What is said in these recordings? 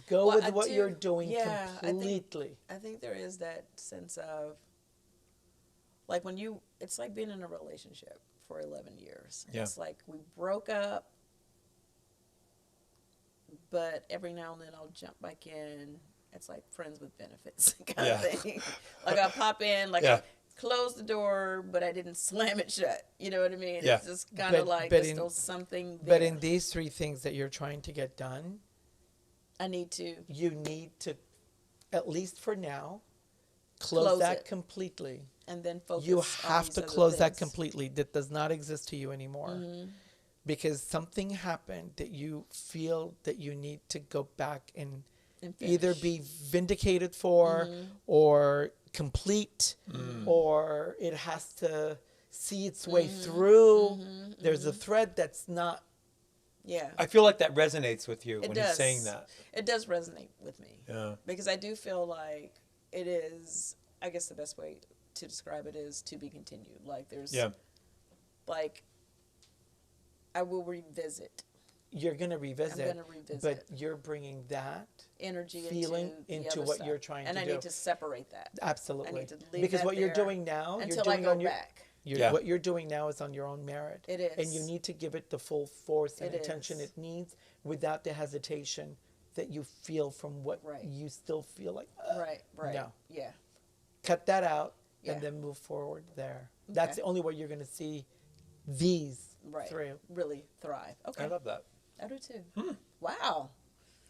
Go with what you're doing completely. I think there is that sense of, like, it's like being in a relationship for 11 years. Yeah. It's like we broke up, but every now and then I'll jump back in. It's like friends with benefits kind of thing. Like I'll pop in, like I close the door, but I didn't slam it shut. You know what I mean? Yeah. It's just kind of like there's still something there. But in these 3 things that you're trying to get done, you need to, at least for now, close that completely. And then focus you on have to close that completely. That does not exist to you anymore. Mm-hmm. Because something happened that you feel that you need to go back and either be vindicated for or complete, or it has to see its way through. There's a thread that's not. Yeah. I feel like that resonates with you when you're saying that. It does resonate with me. Yeah. Because I do feel like it is, I guess the best way to describe it is to be continued. Like there's, like, I will revisit. You're going to revisit. I'm going to revisit. But you're bringing that energy, feeling into what you're trying to do. And I need to separate that. Absolutely. I need to leave because that what you're there doing now, until you're doing I go back. What you're doing now is on your own merit. It is. And you need to give it the full force and attention it needs without the hesitation that you feel from what you still feel like. Right. No. Yeah. Cut that out and then move forward there. Okay. That's the only way you're going to see these through. Really thrive. Okay. I love that. I do too. Wow.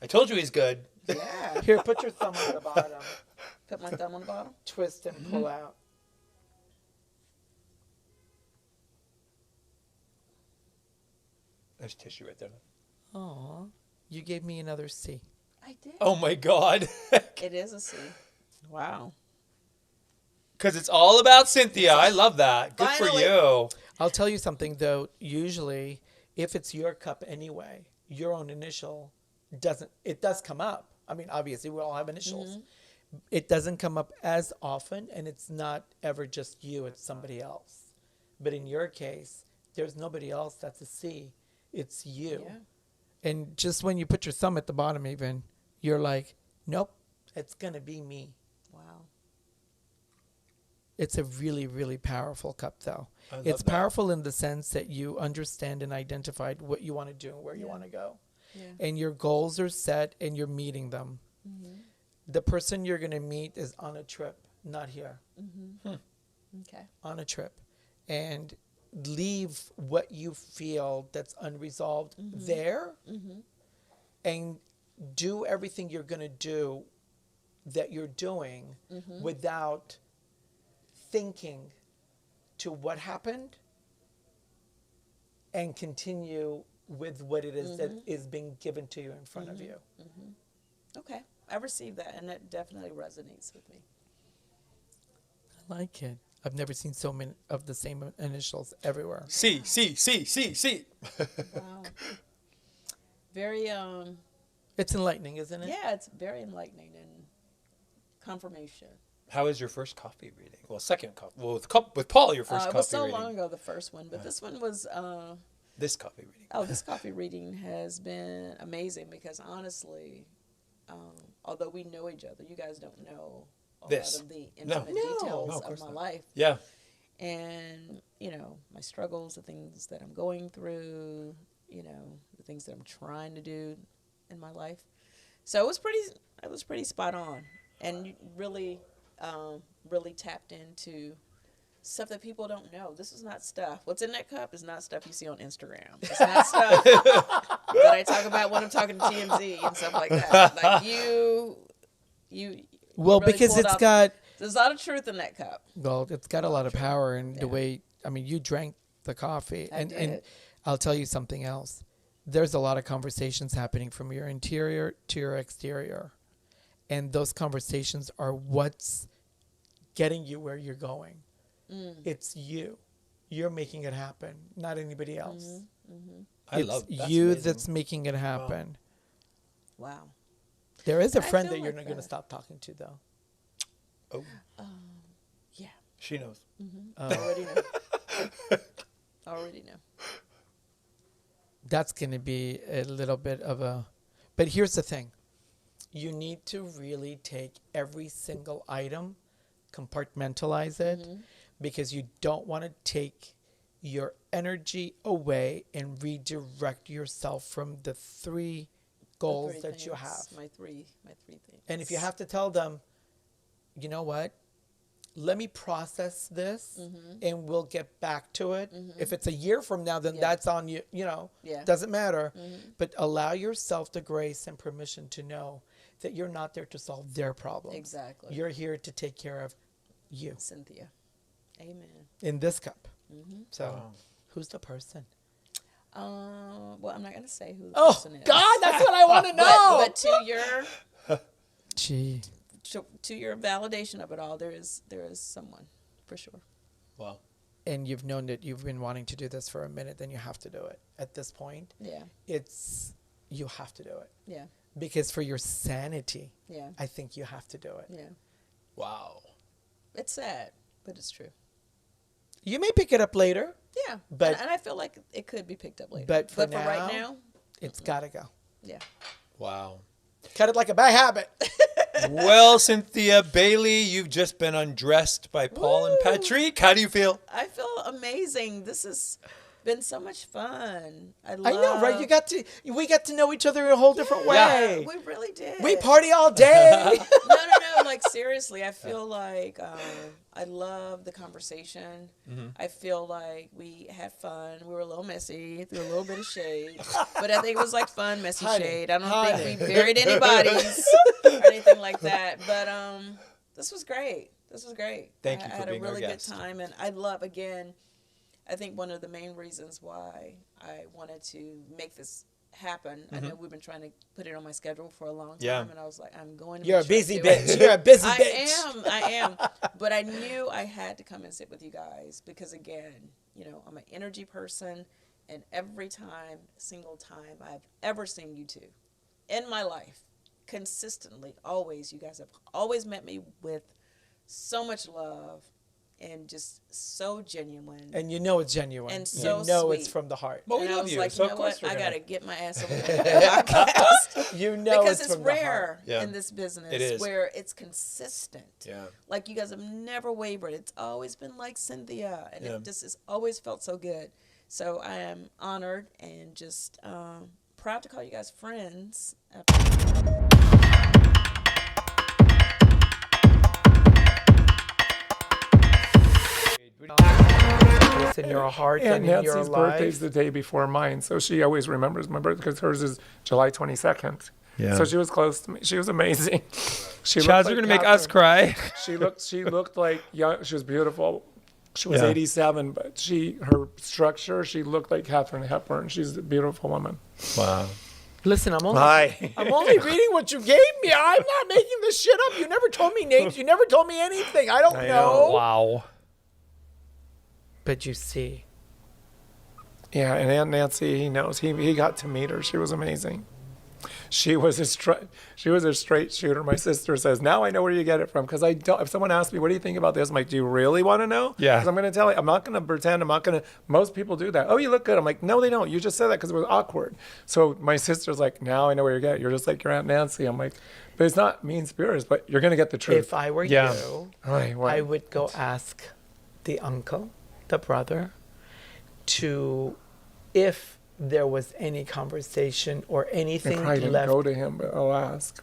I told you he's good. Yeah. Here, put your thumb on the bottom. Put my thumb on the bottom? Twist and pull out. There's tissue right there. Aw, you gave me another C. I did. Oh my God. It is a C. Wow. Because it's all about Cynthia. I love that. Good for you. I'll tell you something, though. Usually, if it's your cup anyway, your own initial it does come up. I mean, obviously, we all have initials. Mm-hmm. It doesn't come up as often, and it's not ever just you. It's somebody else. But in your case, there's nobody else that's a C. It's you. Yeah. And just when you put your thumb at the bottom even, you're like, nope, it's going to be me. Wow. It's a really, really powerful cup, though. It's powerful in the sense that you understand and identified what you want to do and where you want to go. Yeah. And your goals are set and you're meeting them. Mm-hmm. The person you're going to meet is on a trip, not here. Mm-hmm. Okay. On a trip. And leave what you feel that's unresolved there and do everything you're going to do that you're doing without thinking to what happened and continue with what it is that is being given to you in front of you. Okay. I received that, and that definitely resonates with me. I like it. I've never seen so many of the same initials everywhere. C. Wow. Very, It's enlightening, isn't it? Yeah, it's very enlightening and confirmation. How was your first coffee reading? Well, second coffee. Well, with Paul, your first coffee reading. It was so long ago, the first one, but this one was... this coffee reading. Oh, this coffee reading has been amazing because honestly, although we know each other, you guys don't know a lot of the intimate details of my life. Yeah. And, you know, my struggles, the things that I'm going through, you know, the things that I'm trying to do in my life. So it was pretty spot on and really, really tapped into stuff that people don't know. This is not stuff. What's in that cup is not stuff you see on Instagram. It's not stuff that I talk about when I'm talking to TMZ and stuff like that. Like you well, really because there's a lot of truth in that cup. Well, it's got a lot of power in the way, I mean, you drank the coffee. And I'll tell you something else. There's a lot of conversations happening from your interior to your exterior. And those conversations are what's getting you where you're going. It's you. You're making it happen, not anybody else. I love that. It's you that's making it happen. Wow. There is a friend that you're not going to stop talking to, though. Oh. Yeah. She knows. Already know. Already know. That's going to be a little bit of a... But here's the thing. You need to really take every single item, compartmentalize it, because you don't want to take your energy away and redirect yourself from the three goals that you have. My three things. And if you have to tell them, you know what, let me process this and we'll get back to it. If it's a year from now, then that's on you, doesn't matter. But allow yourself the grace and permission to know that you're not there to solve their problems. Exactly. You're here to take care of you. Cynthia. Amen. In this cup. So, who's the person? Well, I'm not going to say who the Oh, person is. God, that's what I want to know. But Gee. to your validation of it all, there is someone for sure. Wow. And you've known that you've been wanting to do this for a minute, then you have to do it. At this point, you have to do it. Yeah. Because for your sanity, Yeah. I think you have to do it. Yeah. Wow. It's sad, but it's true. You may pick it up later. Yeah. But and I feel like it could be picked up later. But for right now, it's got to go. Yeah. Wow. Cut it like a bad habit. Well, Cynthia Bailey, you've just been undressed by Pol and Patrik. How do you feel? I feel amazing. This has been so much fun. I know, right? We got to know each other in a whole different way. We really did. We party all day. No. Like, seriously, I feel like I love the conversation. I feel like we had fun. We were a little messy, threw a little bit of shade. But I think it was like fun, messy shade. I don't think we buried anybody's or anything like that. But this was great. Thank you for I had being a really our good guest. time. And I love, again, I think one of the main reasons why I wanted to make this happen. I know we've been trying to put it on my schedule for a long time, Yeah. and I was like, I'm going to. You're a make sure busy I do bitch. it. You're a busy bitch. I am. But I knew I had to come and sit with you guys because, again, I'm an energy person, and every single time I've ever seen you two in my life, consistently, always, you guys have always met me with so much love. And just so genuine. And it's genuine. And so it's sweet. from the heart. Well, we And I love was you. like, So you know of course what? we're I gonna- got to get my ass over there to the podcast. it's Because it's from the heart. rare Yeah. in this business It is. where it's consistent. Yeah. Like, you guys have never wavered. It's always been like Cynthia. And Yeah. it just has always felt so good. So I am honored and just proud to call you guys friends. It's in your heart And and in your Nancy's life. birthday's the day before mine, so she always remembers my birthday because hers is July 22nd. Yeah. So she was close to me. She was amazing. She Chads looked are like going to make us Catherine. cry. She looked like young. She was beautiful. She was Yeah. 87, but her structure, she looked like Katharine Hepburn. She's a beautiful woman. Wow. Listen, I'm only Hi. I'm only reading what you gave me. I'm not making this shit up. You never told me names. You never told me anything. I don't know. Wow. But you see. Yeah, and Aunt Nancy, he knows. He got to meet her. She was amazing. She was a straight shooter. My sister says, now I know where you get it from. Because if someone asks me, what do you think about this? I'm like, do you really want to know? Yeah. Because I'm going to tell you. I'm not going to pretend. Most people do that. Oh, you look good. I'm like, no, they don't. You just said that because it was awkward. So my sister's like, now I know where you get it. You're just like your Aunt Nancy. I'm like, but it's not mean spirits, but you're going to get the truth. If I were Yeah. you, Right, what? I would go ask the uncle, the brother, if there was any conversation or I anything probably didn't left, go to him, but I'll ask.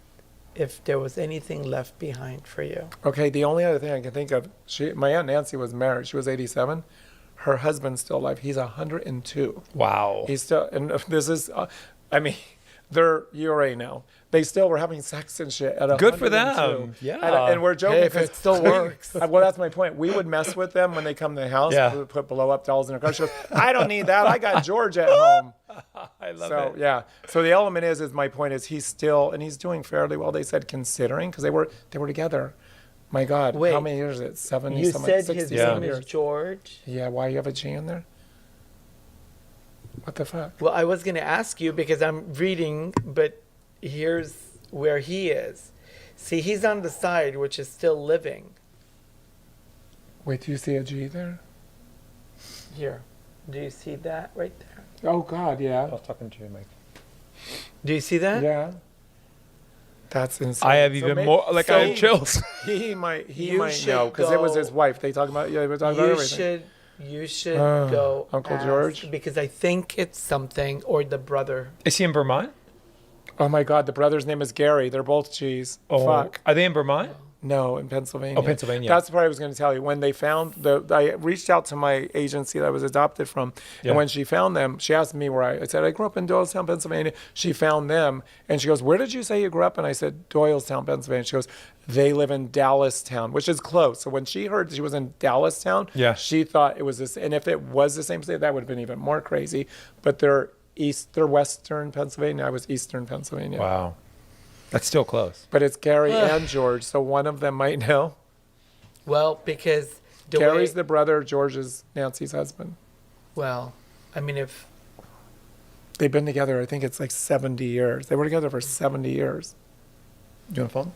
if there was anything left behind for you. Okay, the only other thing I can think of, my Aunt Nancy was married. She was 87. Her husband's still alive. He's 102. Wow. He's still, and this is, they're URA now. They still were having sex and shit at 102. Good for them. Yeah. And we're joking. Hey, if it 'cause still works. Well, that's my point. We would mess with them when they come to the house. Yeah. We would put blow up dolls in her car. She goes, I don't need that. I got George at home. I love So it. yeah. So the element is my point is he's still, and he's doing fairly well. They said considering, because they were together. My God, Wait. how many years is it? 70 You something, said his 60 name years. is George. Yeah, why you have a G in there? What the fuck? Well, I was going to ask you because I'm reading, but here's where he is. See, he's on the side, which is still living. Wait, do you see a G there? Here. Do you see that right there? Oh God, yeah. I was talking to you, Mike. Do you see that? Yeah. That's insane. I have So even may- more. Like I have so- chills. He might You should know because it was go- his wife. They talk about they were talking about everything. You should go Uncle ask, George? because I think it's something, or the brother. Is he in Vermont? Oh my God, the brother's name is Gary. They're both G's. Oh, Fuck. Are they in Vermont? No, in Pennsylvania. Oh, Pennsylvania. That's what I was going to tell you. When they found I reached out to my agency that I was adopted from, Yeah. and when she found them, she asked me where I said I grew up in Doylestown, Pennsylvania. She found them, and she goes, "Where did you say you grew up?" And I said, "Doylestown, Pennsylvania." She goes, "They live in Dallastown," which is close. So when she heard she was in Dallastown, Yeah. she thought it was this. And if it was the same state, that would have been even more crazy. But they're western Pennsylvania. I was eastern Pennsylvania. Wow. That's still close. But it's Gary and George, so one of them might know. Well, because the Gary's way, the brother. George is Nancy's husband. well, I mean, if They've been together, I think it's like 70 years. They were together for 70 years. You want a phone?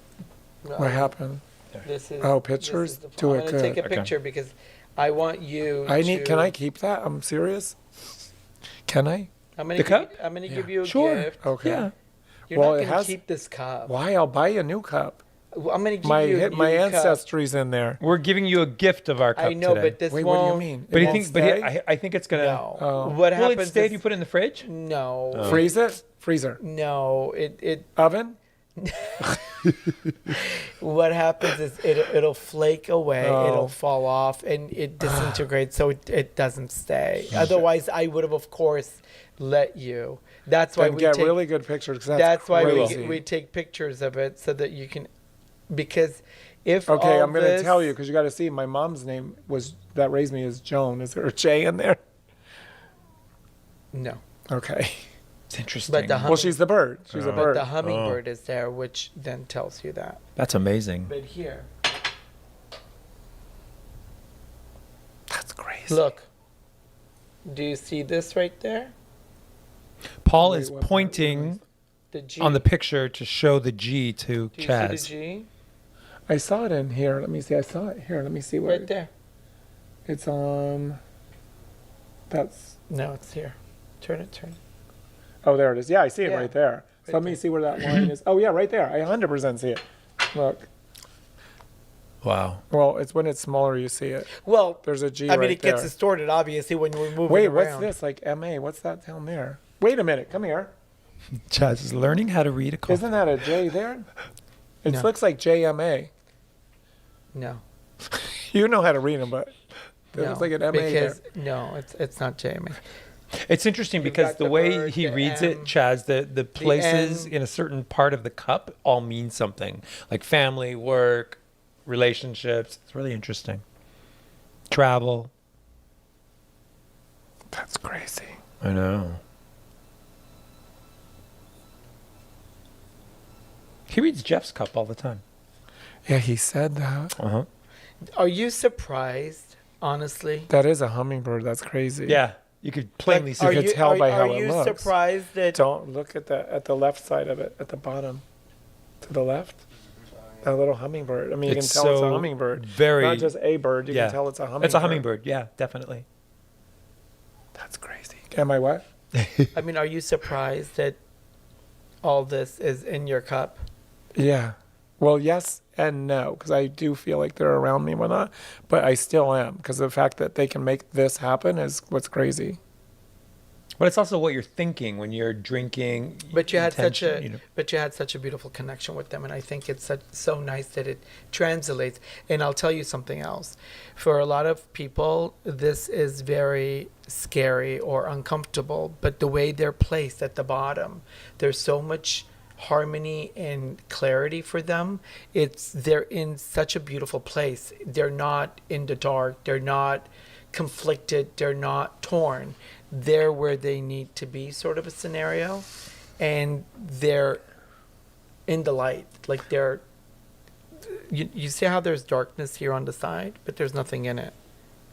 What happened? This is Oh, pictures? This is Do I'm it gonna take a good. Okay. picture because I want you. Can I keep that? I'm serious. Can I? I'm gonna The give cup? I'm gonna Yeah. give you a Sure. gift. Okay. Yeah. You're Well, not it gonna has- keep this cup. Why? I'll buy you a new cup. Well, I'm gonna give My you a my new cup. ancestry's in there. We're giving you a gift of our cup I know, today. but this Wait, what won't. do you mean? But It I won't think, stay? I think it's gonna. No. Oh. What Will it happens? stay if is- you put it in the fridge? No. Freeze it? Freezer. No. It. Oven? What happens is it'll flake away. Oh. It'll fall off and it disintegrates, so it doesn't stay. Otherwise, I would have, of course, let you. That's why Then we get take. really good pictures. 'Cause That's why crazy. we take pictures of it so that you can, because if Okay, all I'm going to this- tell you because you got to see. My mom's name that raised me is Joan. Is there a J in there? No, Okay. It's interesting. but the Well, she's the bird. She's a but bird. the hummingbird is there, which then tells you that. That's amazing. But here, That's crazy. look. Do you see this right there? Paul Wait, is what- pointing The G on the picture to show the G to Do you Chaz. see the G I saw it in here. Let me see. I saw it here. Let me see where right there? it's on. That's. No, it's here. Turn it. Oh, there it is. Yeah, I see it Yeah, right there. So right let me there. see where that line is. Oh, yeah, right there. I 100% see it. Look. Wow. Well, it's when it's smaller you see it. Well, There's a G I mean, right it gets there. distorted obviously when we move Wait, it what's around. this? Like MA? What's that down there? Wait a minute. Come here. Chaz is learning how to read a coffee. Isn't that a J there? It No. looks like JMA. No, You know how to read them, but it no, looks like an MA there. because no, it's not Jamie. It's interesting You've because got the the way bird, he the reads M, it, Chaz, the places N. in a certain part of the cup all mean something. Like family, work, relationships. It's really interesting. Travel. That's crazy. I know. He reads Jeff's cup all the time. Yeah, he said that. Uh-huh. Are you surprised, honestly? That is a hummingbird. That's crazy. Yeah. You could plainly Like, see are could you tell by how are it you looks. surprised that Don't look at the left side of it, at the bottom, to the left. That little hummingbird. I mean, you It's can tell it's a so hummingbird. very- Not just a bird. You Yeah. can tell it's a hummingbird. It's a hummingbird. Yeah, definitely. That's crazy. Am I what? I mean, are you surprised that all this is in your cup? Yeah. Well, yes and no, because I do feel like they're around me when not, but I still am because the fact that they can make this happen is what's crazy. But it's also what you're thinking when you're drinking. But you had such intention, a you know. but you had such a beautiful connection with them, and I think it's so nice that it translates. And I'll tell you something else. For a lot of people, this is very scary or uncomfortable. But the way they're placed at the bottom, there's so much harmony and clarity for them. They're in such a beautiful place. They're not in the dark. They're not conflicted. They're not torn. They're where they need to be, sort of a scenario, and they're in the light. Like you see how there's darkness here on the side, but there's nothing in it,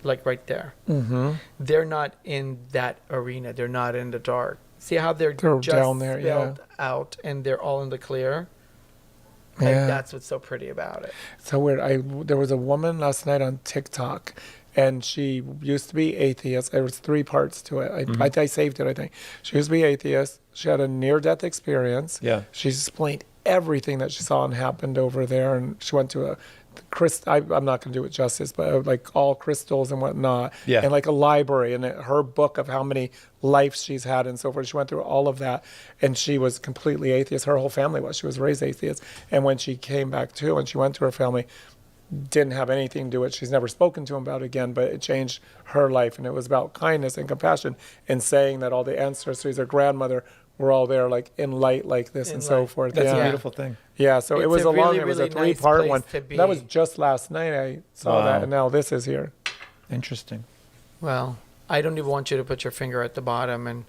like right there. Mm-hmm. They're not in that arena. They're not in the dark. See how they're They're just down there, yeah. spelled out, and they're all in the clear. And Yeah. that's what's so pretty about it. So weird. There was a woman last night on TikTok, and she used to be atheist. There was 3 parts to it. I saved it, I think. She used to be atheist. She had a near-death experience. Yeah. She explained everything that she saw and happened over there. And she went to I'm not going to do it justice, but like all crystals and whatnot. Yeah. And like a library and her book of how many lives she's had and so forth. She went through all of that, and she was completely atheist. Her whole family was. She was raised atheist. And when she came back too, and she went to her family, didn't have anything to do with it. She's never spoken to him about it again, but it changed her life. And it was about kindness and compassion and saying that all the ancestors, her grandmother, were all there like in light like this and so forth. That's yeah. a beautiful thing. Yeah, so It's it was a a long, really, it was a really nice 3-part place one. to be. That was just last night I saw that, and now this is here. Interesting. Well, I don't even want you to put your finger at the bottom and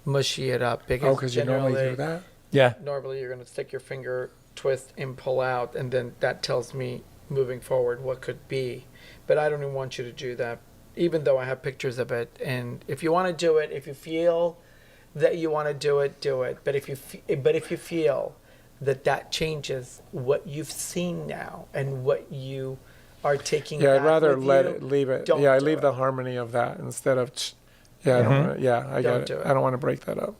mushy it up because Because you normally do that? Yeah. normally you're going to stick your finger, twist, and pull out, and then that tells me moving forward what could be. But I don't even want you to do that, even though I have pictures of it. And if you want to do it, if you feel that you want to do it, do it. But if you feel that changes what you've seen now and what you are taking, Yeah, I'd back rather with let you, it, leave it. don't Yeah, I do leave it. the harmony of that instead of, I don't want to, I Don't get do it. it. I don't want to break that up.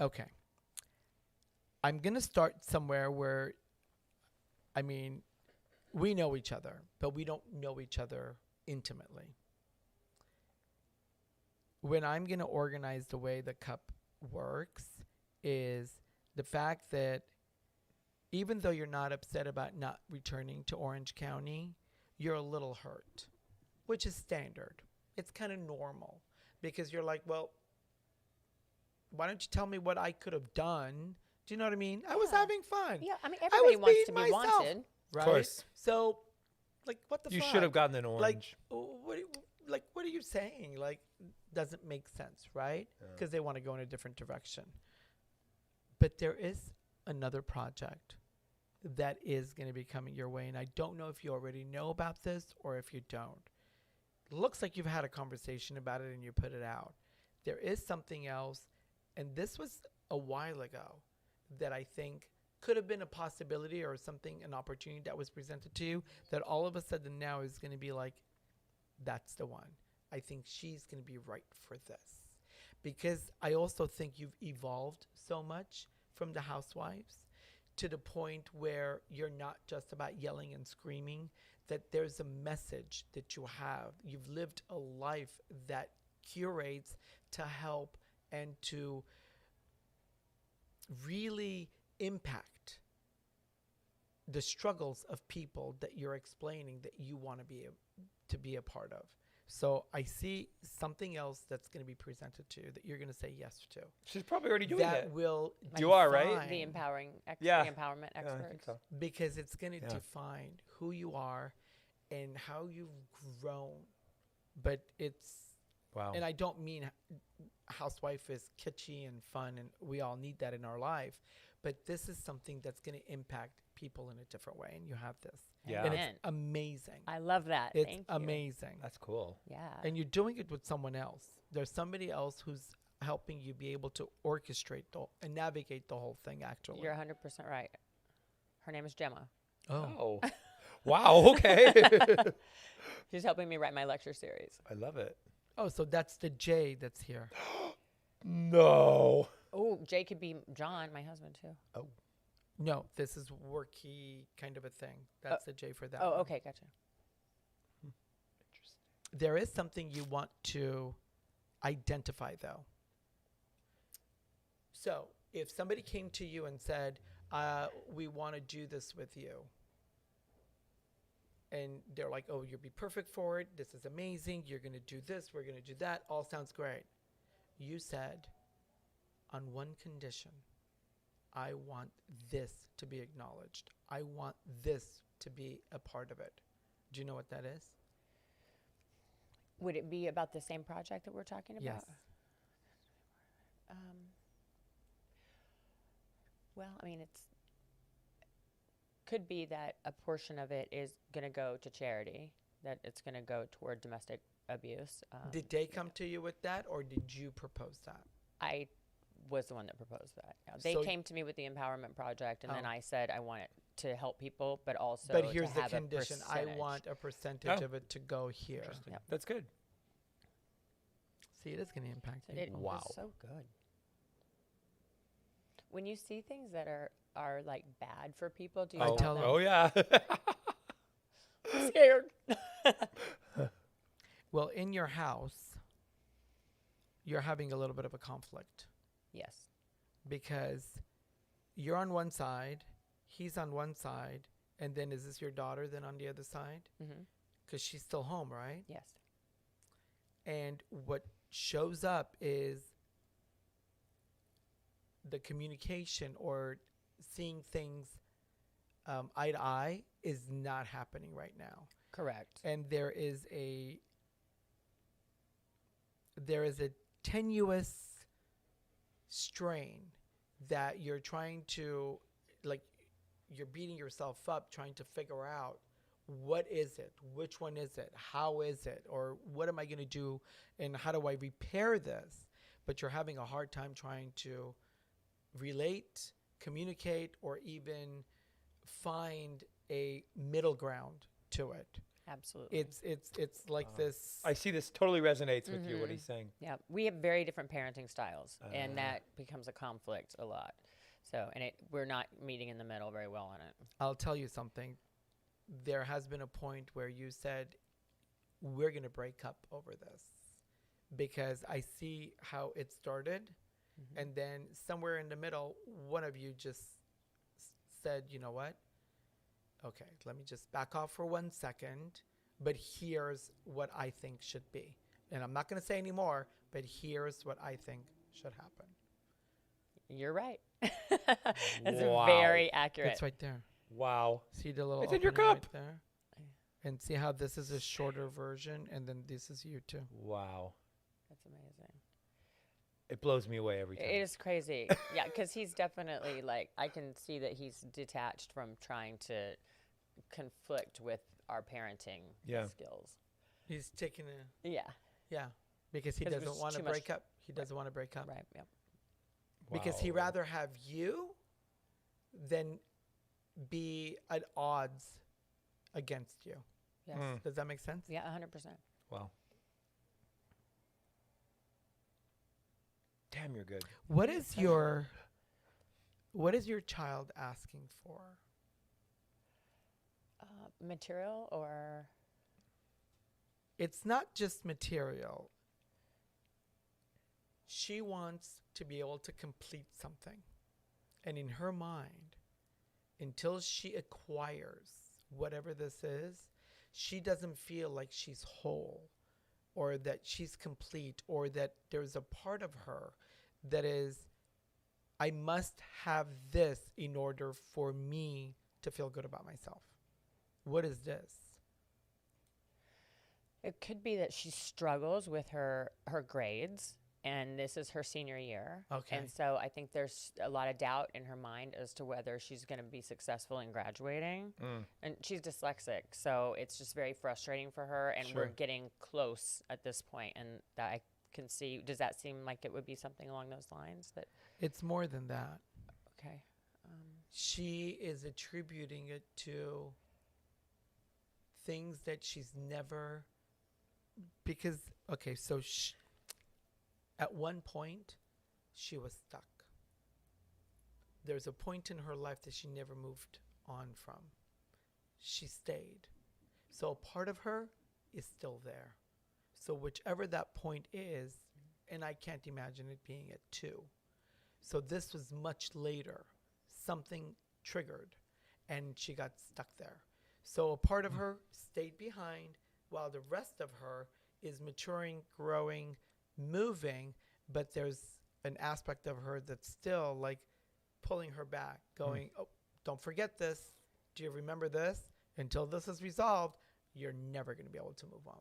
Okay. I'm going to start somewhere where, I mean, we know each other, but we don't know each other intimately. When I'm going to organize the way the cup works is the fact that even though you're not upset about not returning to Orange County, you're a little hurt, which is standard. It's kind of normal because you're like, well, why don't you tell me what I could have done? Do you know what I mean? I was having fun. Yeah, I mean, I everybody was wants being to be myself, wanted. right? course. So, like, what the You fuck? should have gotten an Like, orange. what are you saying? Like, doesn't make sense, right? Because they want to go in a different direction. But there is another project that is going to be coming your way, and I don't know if you already know about this or if you don't. Looks like you've had a conversation about it and you put it out. There is something else, and this was a while ago, that I think could have been a possibility or something, an opportunity that was presented to you that all of a sudden now is going to be like, that's the one. I think she's going to be right for this. Because I also think you've evolved so much from the housewives to the point where you're not just about yelling and screaming, that there's a message that you have. You've lived a life that curates to help and to really impact the struggles of people that you're explaining that you want to be a part of. So I see something else that's going to be presented to you that you're going to say yes to. She's probably already doing That it. will You are, right? define- The empowering, Yeah. the empowerment Yeah, I experts. think so. because it's going to Yeah. define who you are and how you've grown. But it's, Wow. and I don't mean housewife is kitschy and fun, and we all need that in our life. But this is something that's going to impact people in a different way, and you have this. Yeah. And Amen. it's amazing. I love that. It's Thank you. amazing. That's cool. Yeah. And you're doing it with someone else. There's somebody else who's helping you be able to orchestrate and navigate the whole thing, actually. You're 100% right. Her name is Gemma. Oh. Oh. Wow. Okay. She's helping me write my lecture series. I love it. Oh, so that's the J that's here. No. Oh, Jay could be John, my husband, too. Oh. No, this is worky kind of a thing. That's the J for that. Oh, one. okay, gotcha. Interesting. There is something you want to identify, though. So if somebody came to you and said, we want to do this with you, and they're like, oh, you'll be perfect for it. This is amazing. You're going to do this. We're going to do that. All sounds great. You said, on one condition, I want this to be acknowledged. I want this to be a part of it. Do you know what that is? Would it be about the same project that we're talking about? Yes. Well, I mean, could be that a portion of it is going to go to charity, that it's going to go toward domestic abuse. Did they come to you with that, or did you propose that? I was the one that proposed that. Yeah, they So came to me with the empowerment project, and then Oh. I said I want it to help people, but also But here's to the have condition. a I percentage. want a percentage Oh. of it to go here. Yep. That's good. See, it is going to impact It people. Wow. was so good. When you see things that are like bad for people, do you I tell tell them? Oh yeah. I'm scared. Well, in your house, you're having a little bit of a conflict Yes. because you're on one side, he's on one side, and then is this your daughter then on the other side? Mm-hmm. Because she's still home, right? Yes. And what shows up is the communication or seeing things eye to eye is not happening right now. Correct. And there is a tenuous strain that you're trying to, like, you're beating yourself up trying to figure out what is it, which one is it, how is it, or what am I going to do, and how do I repair this? But you're having a hard time trying to relate, communicate, or even find a middle ground to it. Absolutely. It's like this. I see this totally resonates with you. What he's saying. Yeah, we have very different parenting styles, and that becomes a conflict a lot. So, and we're not meeting in the middle very well on it. I'll tell you something. There has been a point where you said, we're going to break up over this because I see how it started. And then somewhere in the middle, one of you just said, you know what? Okay, let me just back off for 1 second. But here's what I think should be. And I'm not going to say any more, but here's what I think should happen. You're right. That's Wow. very accurate. It's right there. Wow. See the little It's in your opening cup. right there? And see how this is a shorter version, and then this is you too. Wow. That's amazing. It blows me away every time. It is crazy. Yeah, because he's definitely like, I can see that he's detached from trying to conflict with our parenting Yeah. skills. He's taking a Yeah, because he 'Cause it doesn't was want to too much- break up. He doesn't want to break up right. Yep. because he'd Wow. rather have you than be at odds against you. Yes. Does that make sense? Yeah, 100%. Wow. Damn, you're good. What is your child asking for? Material or It's not just material. She wants to be able to complete something. And in her mind, until she acquires whatever this is, she doesn't feel like she's whole or that she's complete or that there's a part of her that is, I must have this in order for me to feel good about myself. What is this? it could be that she struggles with her grades, and this is her senior year. Okay. And so I think there's a lot of doubt in her mind as to whether she's going to be successful in graduating. And she's dyslexic, so it's just very frustrating for her. And we're Sure. getting close at this point, and that I can see. Does that seem like it would be something along those lines? That It's more than that. okay? She is attributing it to things that she's never, because okay, so at one point she was stuck. There's a point in her life that she never moved on from. She stayed. So a part of her is still there. So whichever that point is, and I can't imagine it being at 2. So this was much later. Something triggered and she got stuck there. So a part of her stayed behind while the rest of her is maturing, growing, moving, but there's an aspect of her that's still like pulling her back, going, oh, don't forget this. Do you remember this? Until this is resolved, you're never going to be able to move on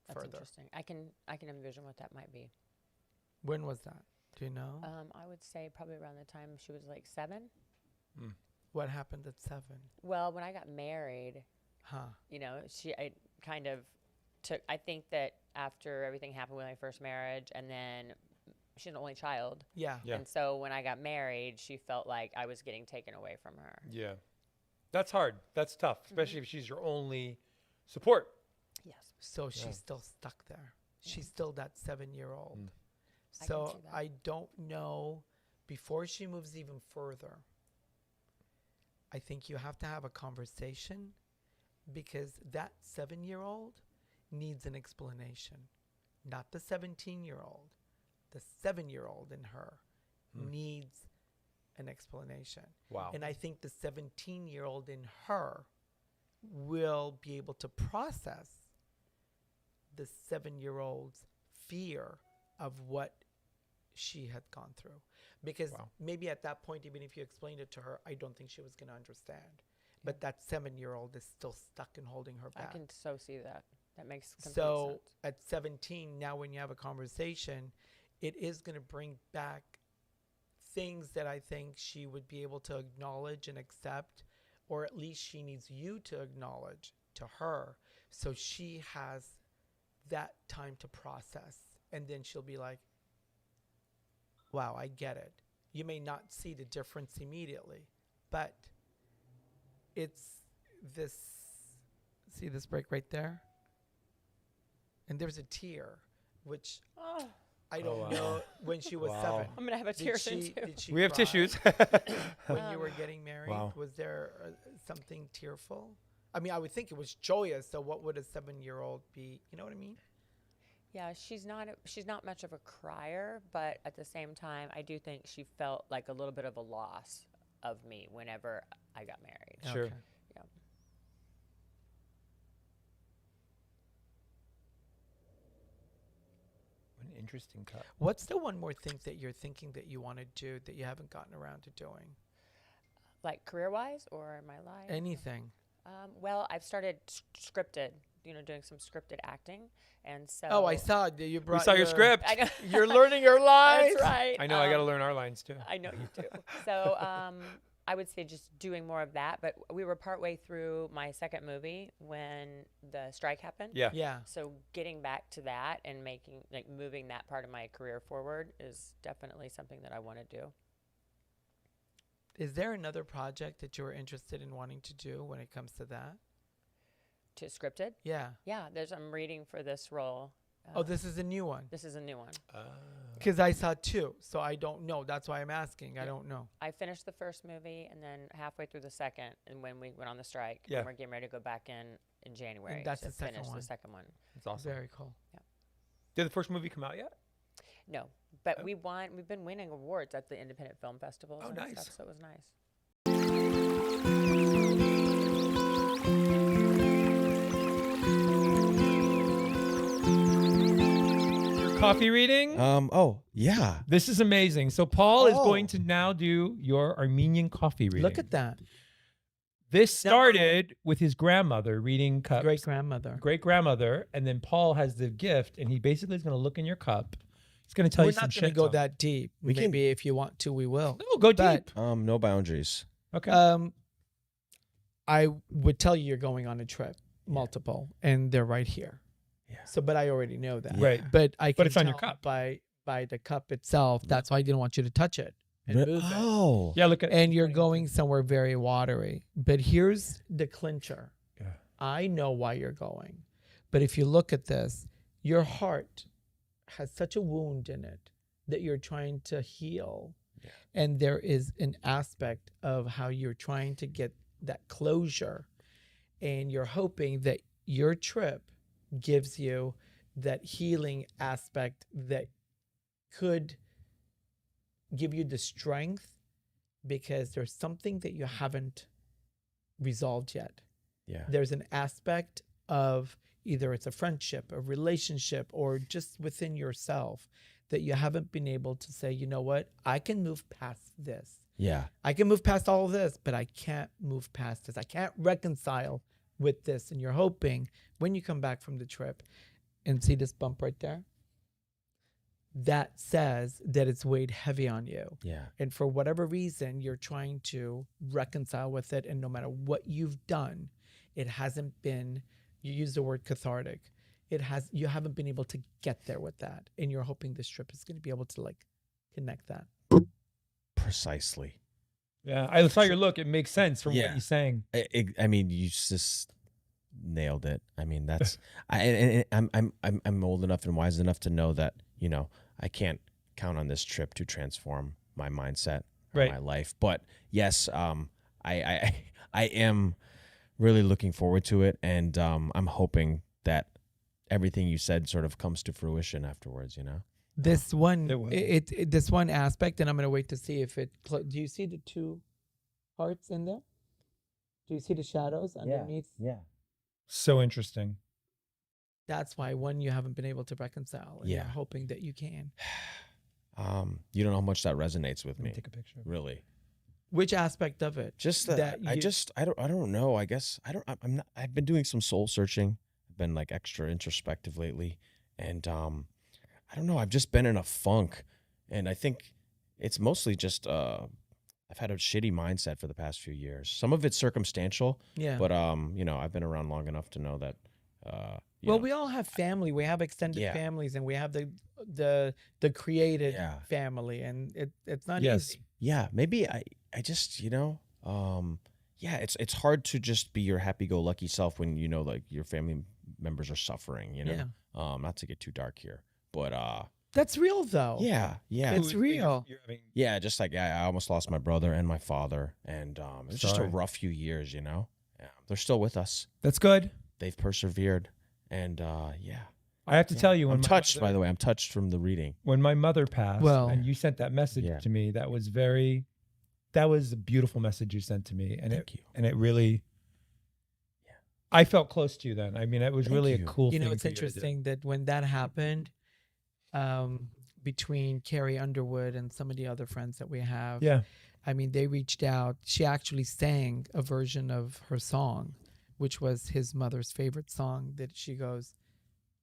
That's further. interesting. I can envision what that might be. When was that? Do you know? I would say probably around the time she was like 7. What happened at 7? Well, when I got married, you know, I kind of took, I think that after everything happened with my first marriage, and then she's an only child. Yeah. Yeah. And so when I got married, she felt like I was getting taken away from her. Yeah. That's hard. That's tough, especially if she's your only support. Yes. So she's still stuck there. She's still that 7-year-old. I can So see that. I don't know, before she moves even further, I think you have to have a conversation, because that 7-year-old needs an explanation. Not the 17-year-old. The 7-year-old in her needs an explanation. Wow. And I think the 17-year-old in her will be able to process the 7-year-old's fear of what she had gone through. Because maybe at that point, even if you explained it to her, I don't think she was going to understand. But that 7-year-old is still stuck and holding her I back. can so see that. That makes complete So sense. at 17, now when you have a conversation, it is going to bring back things that I think she would be able to acknowledge and accept, or at least she needs you to acknowledge to her, so she has that time to process. And then she'll be like, wow, I get it. You may not see the difference immediately, but it's this, see this break right there? And there's a tear, which Oh, I don't wow. know when she was Wow. 7. I'm gonna have a tear soon too. Did she We have cry tissues. when you were getting married? Wow. Was there something tearful? I mean, I would think it was joyous. So what would a 7-year-old be? You know what I mean? Yeah, she's not much of a crier, but at the same time, I do think she felt like a little bit of a loss of me whenever I got married. Sure. Okay. Yeah. What an interesting cut. What's the one more thing that you're thinking that you want to do that you haven't gotten around to doing? Like career-wise or my life? Anything? Well, I've started scripted, doing some scripted acting, and so. Oh, I saw it. You brought We saw your script. I know. You're learning your lines. That's right. I know. I got to learn our lines too. I know you do. So I would say just doing more of that. But we were partway through my second movie when the strike happened. Yeah. Yeah. So getting back to that and moving that part of my career forward is definitely something that I want to do. Is there another project that you were interested in wanting to do when it comes to that? To scripted? Yeah. Yeah, I'm reading for this role. Oh, this is a new one. This is a new one. Because I saw 2, so I don't know. That's why I'm asking. I don't know. I finished the first movie and then halfway through the second, and when we went on the strike, Yeah. and we're getting ready to go back in January. And that's to the second finish one. the second one. That's awesome. Very cool. Did the first movie come out yet? No, but we've been winning awards at the independent film festivals. Oh, and nice. Stuff, so it was nice. Coffee reading? Oh, yeah. This is amazing. So Paul is going to now do your Armenian coffee reading. Look at that. This started with his grandmother reading cups. Great grandmother. Great grandmother, and then Paul has the gift, and he basically is going to look in your cup. He's going to tell We're you some not shit. going to go Tom. that deep. We can- Maybe if you want to, we will. No, go But, deep. No boundaries. Okay. I would tell you you're going on a trip, multiple, and they're right here. Yeah. So, but I already know that. Right. But I can But it's on your tell cup. by the cup itself. That's why I didn't want you to touch it and move it. Oh. yeah, look at And you're going somewhere very watery. But here's the clincher. Yeah. I know why you're going. But if you look at this, your heart has such a wound in it that you're trying to heal. Yeah. And there is an aspect of how you're trying to get that closure. And you're hoping that your trip gives you that healing aspect that could give you the strength, because there's something that you haven't resolved yet. Yeah. There's an aspect of either it's a friendship, a relationship, or just within yourself that you haven't been able to say, you know what, I can move past this. Yeah. I can move past all of this, but I can't move past this. I can't reconcile with this. And you're hoping when you come back from the trip and see this bump right there, that says that it's weighed heavy on you. Yeah. And for whatever reason, you're trying to reconcile with it. And no matter what you've done, it hasn't been, you use the word cathartic. You haven't been able to get there with that. And you're hoping this trip is going to be able to connect that. Precisely. Yeah, I saw your look. It makes sense from Yeah. what you're saying. I mean, you just nailed it. I mean, that's I'm old enough and wise enough to know that, you know, I can't count on this trip to transform my mindset or Right. my life. But yes, I am really looking forward to it, and I'm hoping that everything you said sort of comes to fruition afterwards, you know. This one, It will. this one aspect, and I'm gonna wait to see if it. Do you see the two hearts in there? Do you see the shadows underneath? Yeah. So interesting. That's why one you haven't been able to reconcile. And Yeah. you're hoping that you can. You don't know how much that resonates with Let me me. take a picture. Really. Which aspect of it? Just that I don't know. I guess I'm not. I've been doing some soul searching. I've been like extra introspective lately, and I don't know. I've just been in a funk, and I think it's mostly just I've had a shitty mindset for the past few years. Some of it's circumstantial, Yeah. but you know, I've been around long enough to know that. Well, we all have family. We have extended Yeah. families, and we have the created Yeah. family, and it's not Yes. easy. Yeah, maybe I just, you know, yeah, it's hard to just be your happy-go-lucky self when you know like your family members are suffering, you know. Not to get too dark here, but That's real, though. yeah, It's real. yeah, just like I almost lost my brother and my father, and it's just a Sorry. rough few years, you know. Yeah, they're still with us. That's good. They've persevered, and yeah. I have to tell you, when I'm my touched, mother- by the way. I'm touched from the reading. when my mother passed, Well- and you sent that message Yeah. to me, that was a beautiful message you sent to me, and Thank you. it really, I felt close to you then. I mean, it was Thank really you. a cool You thing. know, it's for you to do. interesting that when that happened, between Carrie Underwood and some of the other friends that we have, Yeah, I mean, they reached out. She actually sang a version of her song, which was his mother's favorite song that she goes,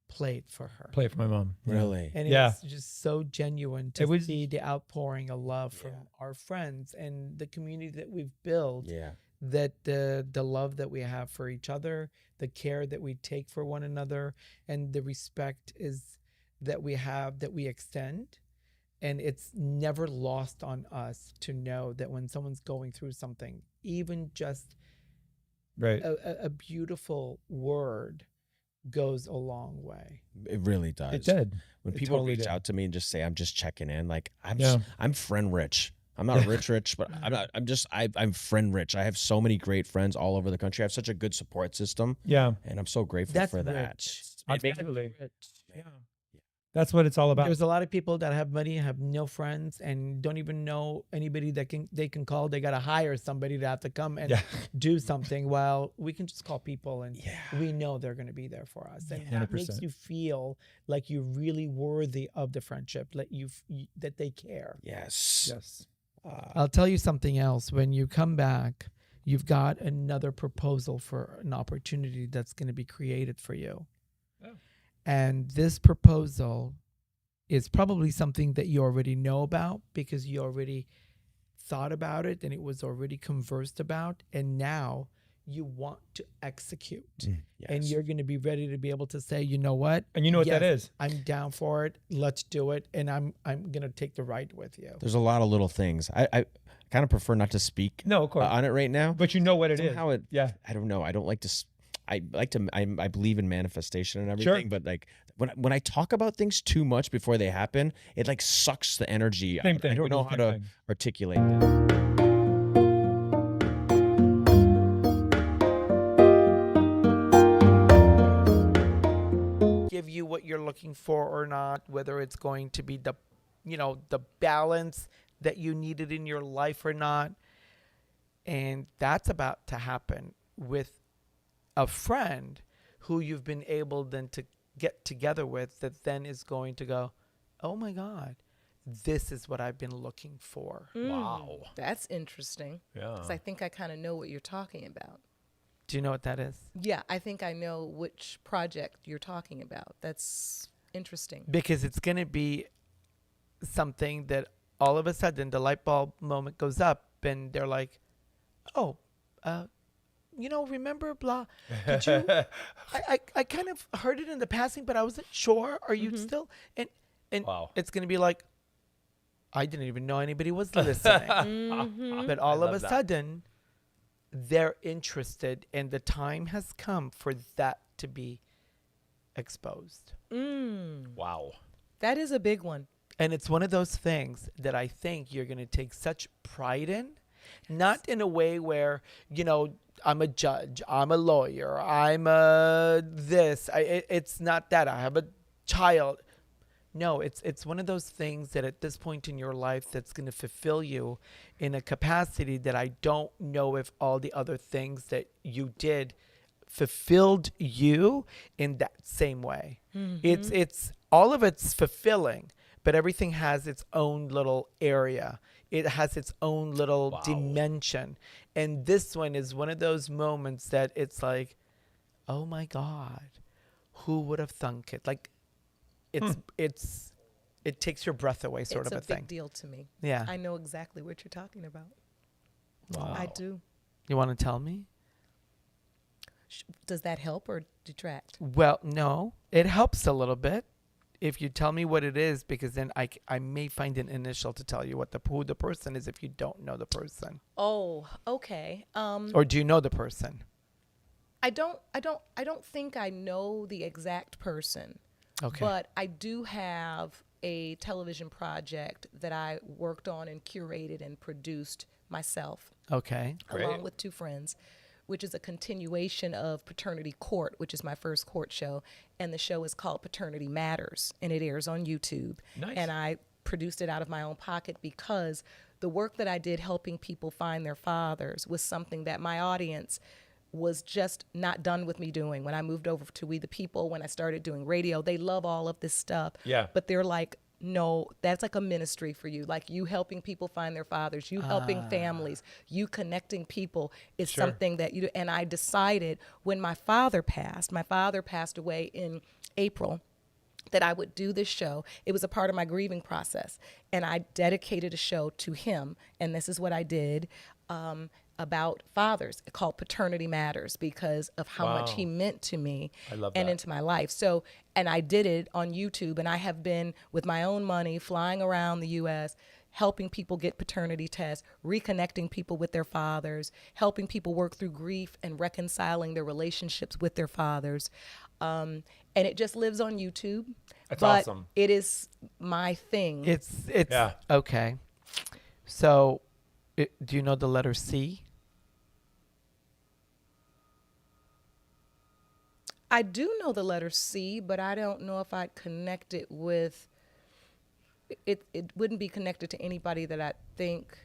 played for her. play it for my mom. Really? And it Yeah. was just so genuine to It was- see the outpouring of love from Yeah. our friends and the community that we've built. Yeah. That the love that we have for each other, the care that we take for one another, and the respect is that we have, that we extend. And it's never lost on us to know that when someone's going through something, even just Right. a beautiful word goes a long way. It really does. It did. When It people totally reach did. out to me and just say, I'm just checking in, like Yeah. I'm friend rich. I'm not rich, but I'm friend rich. I have so many great friends all over the country. I have such a good support system, Yeah. and I'm so grateful That's for that. rich. It makes- Absolutely. Rich. Yeah. That's what it's all about. There's a lot of people that have money, have no friends, and don't even know anybody that they can call. They got to hire somebody to have to come and Yeah. do something. While we can just call people, and Yeah. we know they're going to be there for us. And that 100%. makes you feel like you're really worthy of the friendship, that that they care. Yes. Yes. I'll tell you something else. When you come back, you've got another proposal for an opportunity that's going to be created for you. Oh. And this proposal is probably something that you already know about because you already thought about it and it was already conversed about. And now you want to execute. And Yes. you're going to be ready to be able to say, you know what? And you know what that Yes, is? I'm down for it. Let's do it. And I'm going to take the ride with you. There's a lot of little things. I kind of prefer not to speak No, of course. on it right now. But you know what it is. Somehow Yeah. I don't know. I don't like to. I believe in manifestation and everything, Sure. but like when I talk about things too much before they happen, it like sucks the energy. Same out. thing. I don't We do know the how same to thing. articulate that. Give you what you're looking for or not, whether it's going to be the balance that you needed in your life or not. And that's about to happen with a friend who you've been able then to get together with, that then is going to go, oh my God, this is what I've been looking for. Wow. That's interesting. Yeah. Because I think I kind of know what you're talking about. Do you know what that is? Yeah, I think I know which project you're talking about. That's interesting. Because it's going to be something that all of a sudden the light bulb moment goes up and they're like, oh, remember blah, did you, I kind of heard it in the passing, but I wasn't sure. Are you still, and Wow. it's going to be like, I didn't even know anybody was listening. But all of a sudden, they're interested, and the time has come for that to be exposed. Wow. That is a big one. And it's one of those things that I think you're going to take such pride in, not in a way where, you know, I'm a judge, I'm a lawyer, I'm a this. It's not that. I have a child. No, it's one of those things that at this point in your life that's going to fulfill you in a capacity that I don't know if all the other things that you did fulfilled you in that same way. It's all of it's fulfilling, but everything has its own little area. It has its own little dimension. And this one is one of those moments that it's like, oh my God, who would have thunk it? Like, it takes your breath away, sort of a thing. It's a big deal to me. Yeah. I know exactly what you're talking about. Wow. I do. You want to tell me? Does that help or detract? Well, no, it helps a little bit if you tell me what it is, because then I may find an initial to tell you who the person is if you don't know the person. Oh, okay. Or do you know the person? I don't think I know the exact person. Okay. But I do have a television project that I worked on and curated and produced myself. Okay. Along with two friends, which is a continuation of Paternity Court, which is my first court show. And the show is called Paternity Matters, and it airs on YouTube. Nice. And I produced it out of my own pocket because the work that I did helping people find their fathers was something that my audience was just not done with me doing. When I moved over to We the People, when I started doing radio, they love all of this stuff. Yeah. But they're like, no, that's like a ministry for you. Like you helping people find their fathers, you helping families, you connecting people is something that you do. And I decided when my father passed away in April, that I would do this show. It was a part of my grieving process. And I dedicated a show to him. And this is what I did. About fathers, called Paternity Matters, because of how much he meant to me and into my life. So, and I did it on YouTube, and I have been with my own money flying around the U.S., helping people get paternity tests, reconnecting people with their fathers, helping people work through grief and reconciling their relationships with their fathers. And it just lives on YouTube. That's but awesome. It is my thing. It's okay. So, do you know the letter C? I do know the letter C, but I don't know if I'd connect it with it. It wouldn't be connected to anybody that I think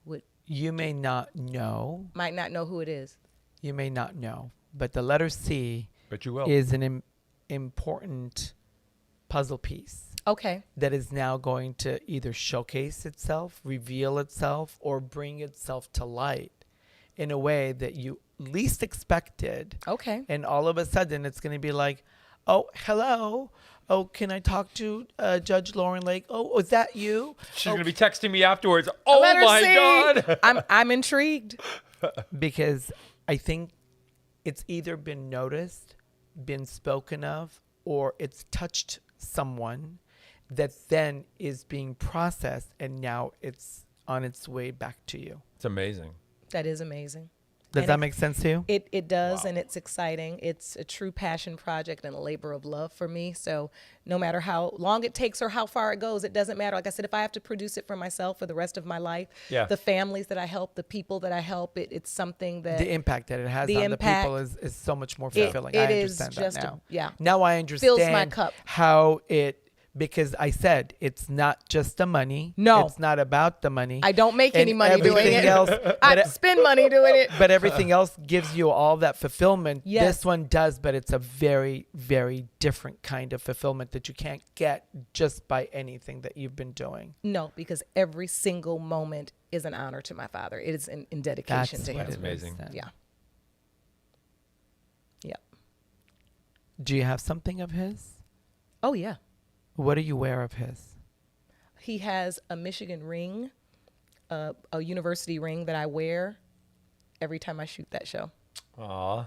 would. You may not know. Might not know who it is. You may not know, but the letter C But you will. is an important puzzle piece. Okay. That is now going to either showcase itself, reveal itself, or bring itself to light in a way that you least expected. Okay. And all of a sudden it's going to be like, oh, hello. Oh, can I talk to Judge Lauren Lake? Oh, is that you? She's going to be texting me afterwards. Oh, my God. I'm intrigued. Because I think it's either been noticed, been spoken of, or it's touched someone that then is being processed, and now it's on its way back to you. It's amazing. That is amazing. Does that make sense to you? It does, and it's exciting. It's a true passion project and a labor of love for me. So no matter how long it takes or how far it goes, it doesn't matter. Like I said, if I have to produce it for myself for the rest of my life, the families that I help, the people that I help, it's something that... The impact that it has on the people is so much more fulfilling. I understand is just that now. now I understand fills my cup. How it... Because I said it's not just the money. No. It's not about the money. I don't make any money doing it. Else, I spend money doing it. But everything else gives you all that fulfillment. Yes. This one does, but it's a very, very different kind of fulfillment that you can't get just by anything that you've been doing. No, because every single moment is an honor to my father. It is in dedication to him. That's amazing. Yeah. Yeah. Do you have something of his? Oh, yeah. What do you wear of his? He has a Michigan ring, a university ring that I wear every time I shoot that show. Aw,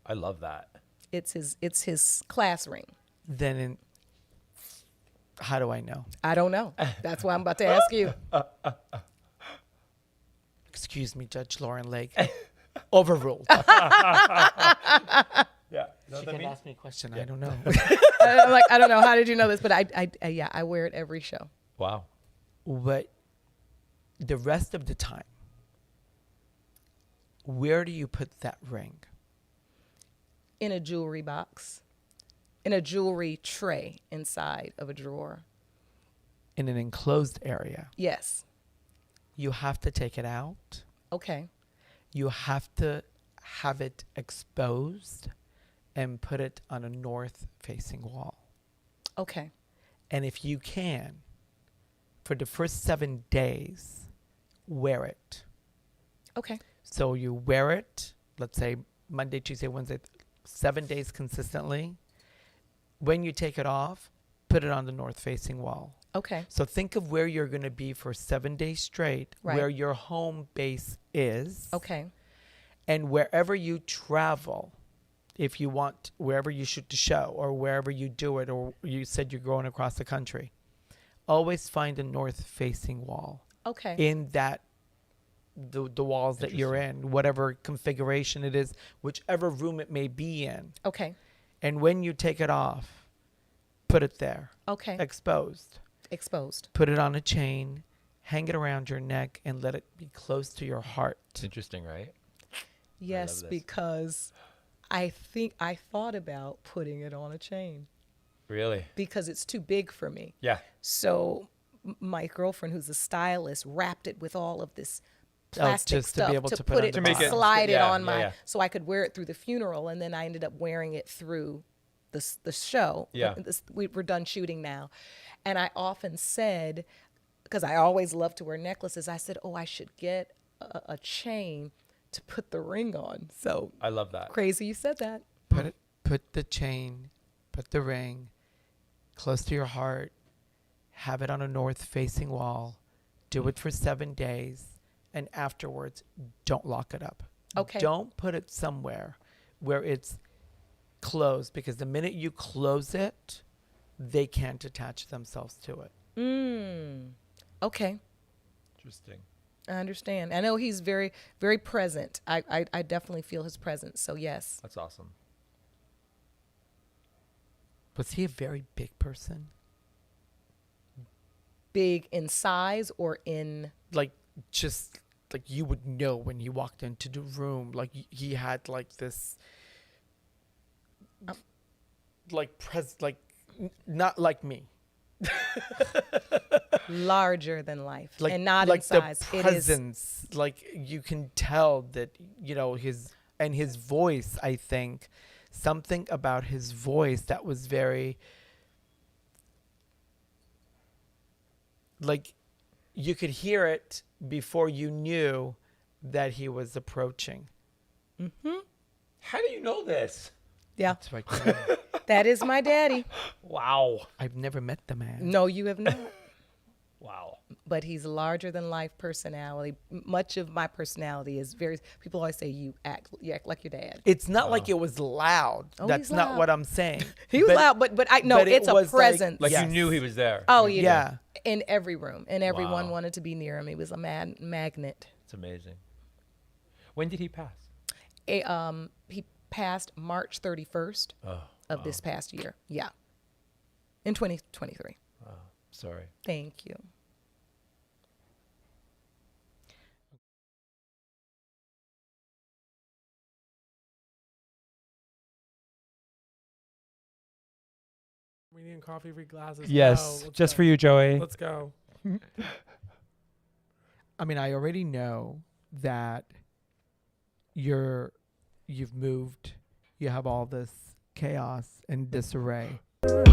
I love that. It's his class ring. Then How do I know? I don't know. That's why I'm about to ask you. Excuse me, Judge Lauren Lake. Overruled. Yeah. She can ask me a question. I don't know. I'm like, I don't know. How did you know this? But I wear it every show. Wow. But the rest of the time, where do you put that ring? In a jewelry box. In a jewelry tray inside of a drawer. In an enclosed area. Yes. You have to take it out. Okay. You have to have it exposed and put it on a north-facing wall. Okay. And if you can, for the first 7 days, wear it. Okay. So you wear it, let's say Monday, Tuesday, Wednesday, 7 days consistently. When you take it off, put it on the north-facing wall. Okay. So think of where you're going to be for 7 days straight, Right. where your home base is. Okay. And wherever you travel, if you want, wherever you shoot the show or wherever you do it, or you said you're going across the country, always find a north-facing wall Okay. in that, the walls that you're in, whatever configuration it is, whichever room it may be in. Okay. And when you take it off, put it there, Okay. exposed. Exposed. Put it on a chain, hang it around your neck, and let it be close to your heart. It's interesting, right? Yes, this. because I think I thought about putting it on a chain Really? because it's too big for me. Yeah. So my girlfriend, who's a stylist, wrapped it with all of this plastic just to be stuff able to to put put it, on the bottom. slide it Yeah, on yeah, my, yeah. so I could wear it through the funeral, and then I ended up wearing it through the show. Yeah. We're done shooting now, and I often said, because I always love to wear necklaces, I said, oh, I should get a chain to put the ring on. So I love that. crazy you said that. Put the chain, put the ring close to your heart, have it on a north-facing wall, do it for 7 days, and afterwards, don't lock it up. Okay. Don't put it somewhere where it's closed, because the minute you close it, they can't attach themselves to it. Okay. Interesting. I understand. I know he's very, very present. I definitely feel his presence. So yes. That's awesome. Was he a very big person? Big in size or in... Like, just like you would know when he walked into the room, like he had like this, like not like me. larger than life, Like, and not like in size. The presence, like you can tell that, you know, his voice, I think something about his voice that was very, like, you could hear it before you knew that he was approaching. How do you know this? Yeah, That's right. that is my daddy. Wow. I've never met the man. No, you have not. Wow. But he's a larger than life personality. Much of my personality is very. People always say you act like your dad. It's not like it was loud. Oh, That's he's not loud. what I'm saying. He was loud, but I know but it it's a was like- presence. Like Yes. you knew he was there. Oh yeah, Yeah. in every room, and everyone Wow. wanted to be near him. He was a magnet. It's amazing. When did he pass? He passed March 31st of this past year. Yeah, in 2023. Sorry. Thank you. Armenian coffee free glasses. Yes, Let's just go. for you, Joey. Let's go. I mean, I already know that you've moved, you have all this chaos and disarray. But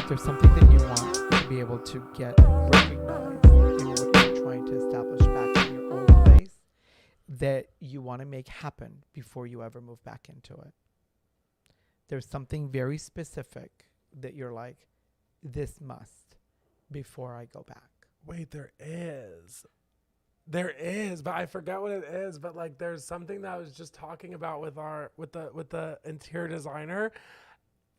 there's something that you want to be able to get recognized in what you're trying to establish back in your old place that you want to make happen before you ever move back into it. There's something very specific that you're like, this must, before I go back. Wait, there is, but I forgot what it is. But like, there's something that I was just talking about with the interior designer.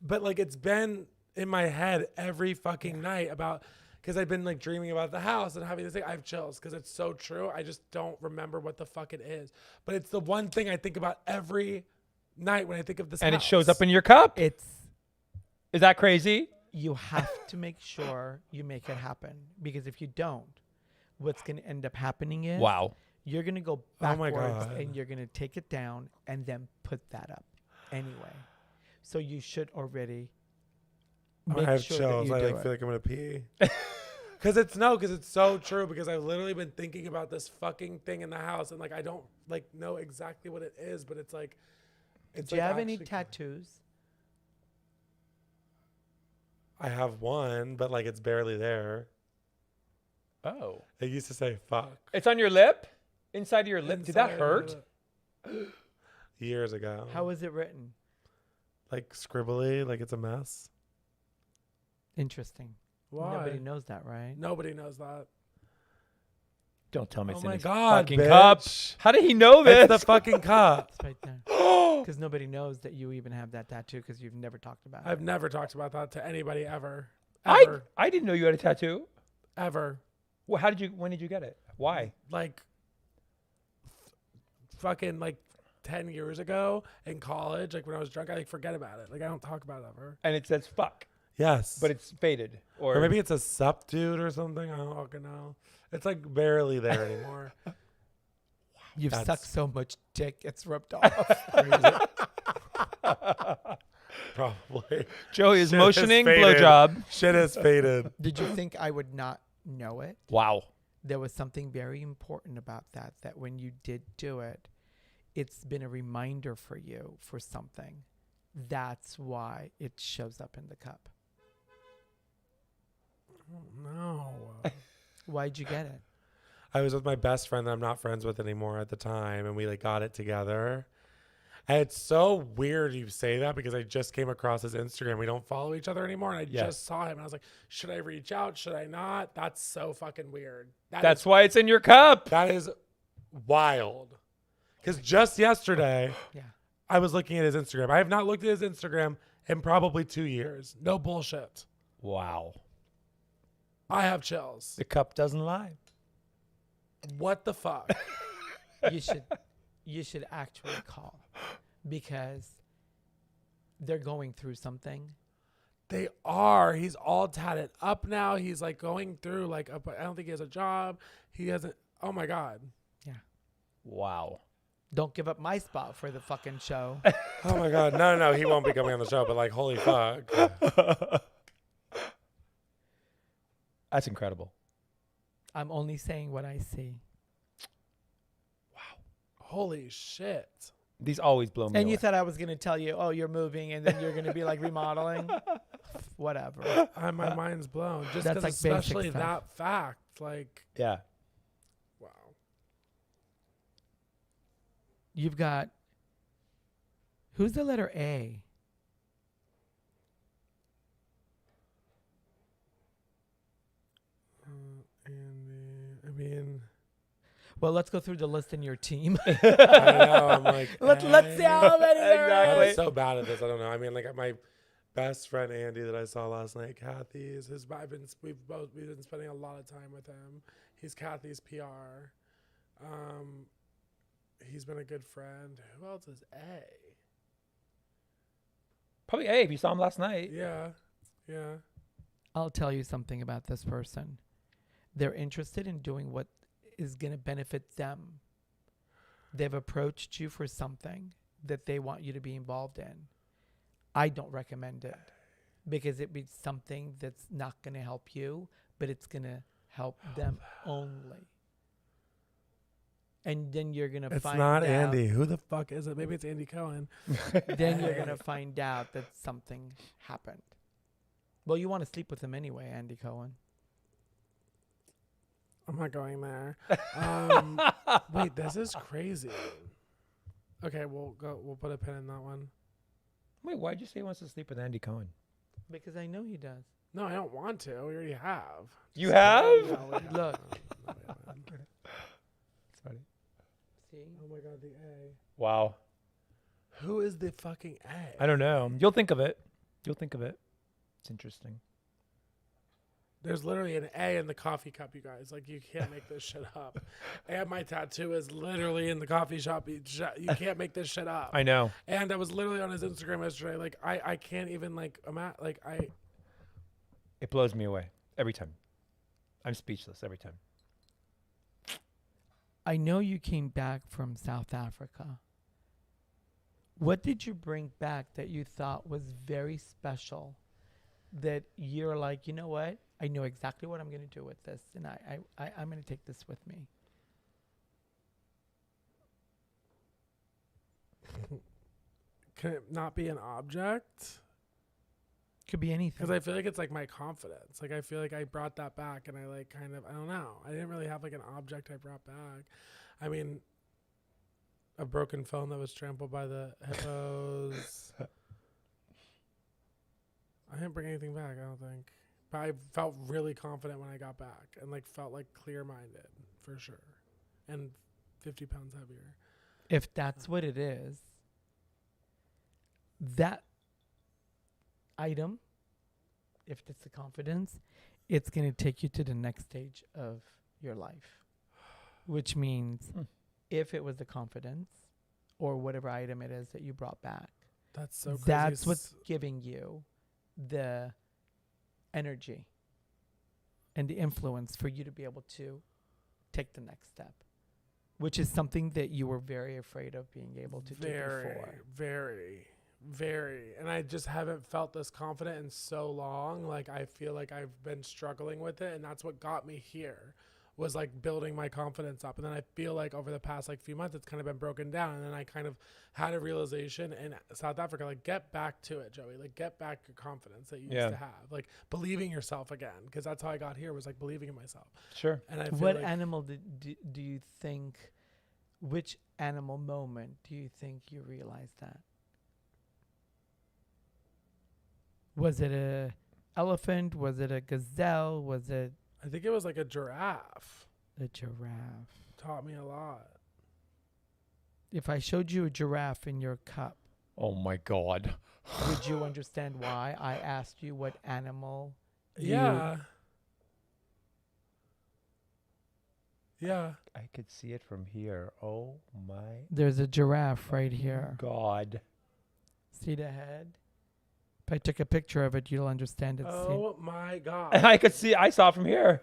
But like, it's been in my head every fucking night about, because I've been like dreaming about the house and having this thing. I have chills because it's so true. I just don't remember what the fuck it is. But it's the one thing I think about every night when I think of this And house. it shows up in your cup. Is that crazy? You have to make sure you make it happen, because if you don't, what's going to end up happening is you're going to go backwards and you're going to take it down and then put that up anyway. So you should already make I have sure chills. that I you do like it. feel like I'm gonna pee. Because it's so true. Because I've literally been thinking about this fucking thing in the house, and like I don't like know exactly what it is, but it's like. Do you have any tattoos? I have one, but like it's barely there. Oh. It used to say "fuck" It's on your lip? Inside of your lip? Did that inside hurt? years ago. How was it written? Like scribbly, like it's a mess. Interesting. Why? Nobody knows that, right? Nobody knows that. Don't tell me it's Oh in my his God, fucking bitch. cup. How did he know this? It's the fucking cup. It's right there. Because nobody knows that you even have that tattoo because you've never talked about it. I've never talked about that to anybody ever. I Ever. didn't know you had a tattoo. Ever. Well, when did you get it? Why? Like fucking like 10 years ago in college, like when I was drunk, I like forget about it. Like I don't talk about it ever. And it says fuck, Yes. but it's faded. Or maybe it's a subdude or something. I don't fucking know. It's like barely there anymore. You've That's- sucked so much dick, it's rubbed off. Probably. Joey is Shit motioning, faded. blowjob. Shit is faded. Did you think I would not know it? Wow. There was something very important about that when you did do it, it's been a reminder for you for something. That's why it shows up in the cup. No. Why'd you get it? I was with my best friend that I'm not friends with anymore at the time, and we like got it together. And it's so weird you say that because I just came across his Instagram. We don't follow each other anymore, and I just saw him, and I was like, should I reach out? Should I not? That's so fucking weird. That's why it's in your cup. That is wild. Because just yesterday, I was looking at his Instagram. I have not looked at his Instagram in probably 2 years. No bullshit. Wow. I have chills. The cup doesn't lie. What the fuck? You should actually call, because they're going through something. They are. He's all tatted up now. He's like going through like I don't think he has a job. He hasn't. Oh my God. Yeah. Wow. Don't give up my spot for the fucking show. Oh my God. No. He won't be coming on the show. But like, holy fuck. That's incredible. I'm only saying what I see. Holy shit. These always blow me And away. you thought I was going to tell you, oh, you're moving, and then you're going to be like remodeling. Whatever. My mind's blown. Just That's because like basic especially stuff. that fact. Like, Yeah. wow. You've got, who's the letter A? I mean, Well, let's go through the list in your team. I know. I'm like, let's see how many there are. I'm so bad at this. I don't know. I mean, like my best friend Andy that I saw last night, Kathy's. We've been spending a lot of time with him. He's Kathy's PR. He's been a good friend. Who else is A? Probably A if you saw him last night. Yeah. I'll tell you something about this person. They're interested in doing what is going to benefit them. They've approached you for something that they want you to be involved in. I don't recommend it because it'd be something that's not going to help you, but it's going to help them only. And then you're going to It's find not out. Andy. Who the fuck is it? Maybe it's Andy Cohen. Then you're going to find out that something happened. Well, you want to sleep with him anyway, Andy Cohen. I'm not going there. Wait, this is crazy. Okay, we'll go. We'll put a pin in that one. Wait, why'd you say he wants to sleep with Andy Cohen? Because I know he does. No, I don't want to. We already have. You have? No, Look. Sorry. See? Oh my God, the A. Wow. Who is the fucking A? I don't know. You'll think of it. You'll think of it. It's interesting. There's literally an A in the coffee cup, you guys. Like, you can't make this shit up. And my tattoo is literally in the coffee shop. You can't make this shit up. I know. And I was literally on his Instagram yesterday. Like, I can't even, like, It blows me away every time. I'm speechless every time. I know you came back from South Africa. What did you bring back that you thought was very special? That you're like, you know what? I know exactly what I'm going to do with this, and I'm going to take this with me. Can it not be an object? Could be anything. Because I feel like it's like my confidence. Like, I feel like I brought that back, and I like kind of, I don't know. I didn't really have like an object I brought back. I mean, a broken phone that was trampled by the hippos. I didn't bring anything back, I don't think. But I felt really confident when I got back, and like felt like clear-minded for sure, and 50 pounds heavier. If that's what it is, that item, if it's the confidence, it's going to take you to the next stage of your life, which means if it was the confidence or whatever item it is that you brought back, that's so crazy. That's what's giving you the energy and the influence for you to be able to take the next step, which is something that you were very afraid of being able to do before. Very. And I just haven't felt this confident in so long. Like, I feel like I've been struggling with it, and that's what got me here, was like building my confidence up. And then I feel like over the past like few months, it's kind of been broken down. And then I kind of had a realization in South Africa, like, get back to it, Joey. Like, get back your confidence that you used to have. Like, believing yourself again. Because that's how I got here, was like believing in myself. Sure. And I feel what like animal do you think, which animal moment do you think you realized that? Was it a elephant? Was it a gazelle? Was it... I think it was like a giraffe. A giraffe. Taught me a lot. If I showed you a giraffe in your cup, Oh my God. would you understand why I asked you what animal? Yeah. I could see it from here. Oh my There's a giraffe right here. God. See the head? If I took a picture of it, you'll understand it. Oh my God. I saw it from here.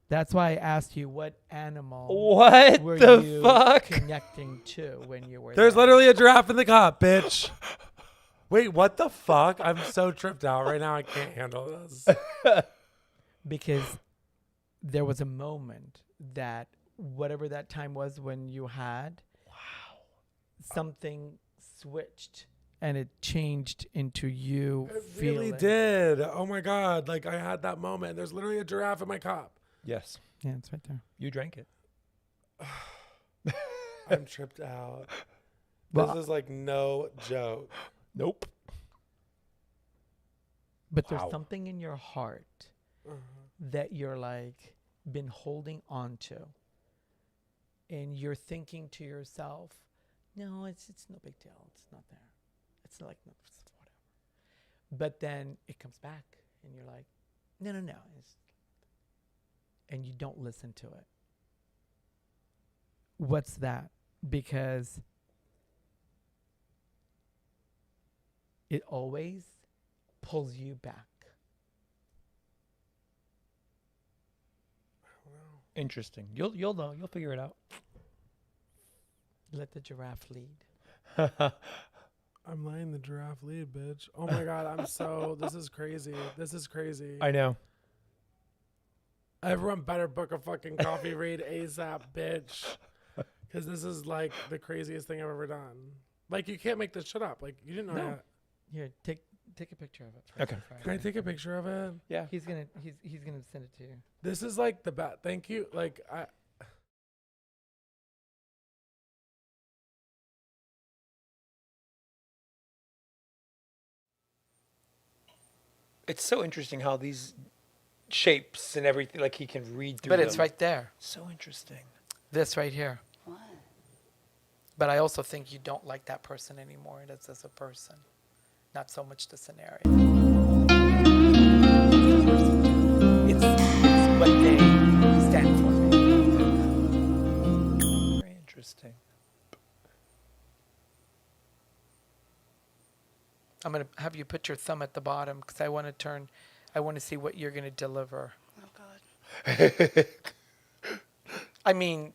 That's why I asked you what animal What were the you fuck? connecting to when you were There's there. literally a giraffe in the cup, bitch. Wait, what the fuck? I'm so tripped out right now. I can't handle this. Because there was a moment that whatever that time was when you had, something switched and it changed into you It feeling. really did. Oh my God. Like, I had that moment. There's literally a giraffe in my cup. Yes. Yeah, it's right there. You drank it. I'm tripped out. Well, This is like no joke. Nope. but there's Wow. something in your heart that you're like been holding on to, and you're thinking to yourself, no, it's no big deal, it's not there, it's like, no, it's whatever. But then it comes back and you're like, no, it's, and you don't listen to it. What's that? Because it always pulls you back. Interesting. You'll know. You'll figure it out. Let the giraffe lead. I'm letting the giraffe lead, bitch. Oh my God. This is crazy. This is crazy. I know. Everyone better book a fucking coffee read ASAP, bitch. Because this is like the craziest thing I've ever done. Like, you can't make this shit up. Like, you didn't know that. Here, take a picture of it. Okay. Can I take a picture of it? Yeah. He's gonna send it to you. This is like the best. Thank you. Like, It's so interesting how these shapes and everything, like he can read through But them. it's right there. So interesting. This right here. What? But I also think you don't like that person anymore. That's as a person, not so much the scenario. I'm going to have you put your thumb at the bottom because I want to see what you're going to deliver. Oh, God. I mean,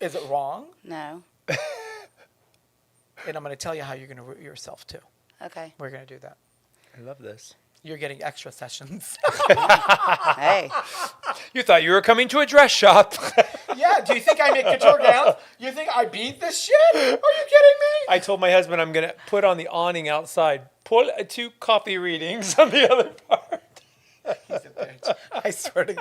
is it wrong? No. And I'm going to tell you how you're going to root yourself too. Okay. We're going to do that. I love this. You're getting extra sessions. Hey. You thought you were coming to a dress shop. Yeah, do you think I make couture gowns? You think I beat this shit? Are you kidding me? I told my husband I'm going to put on the awning outside Pol Atteu coffee readings on the other part. He's a bitch. I swear to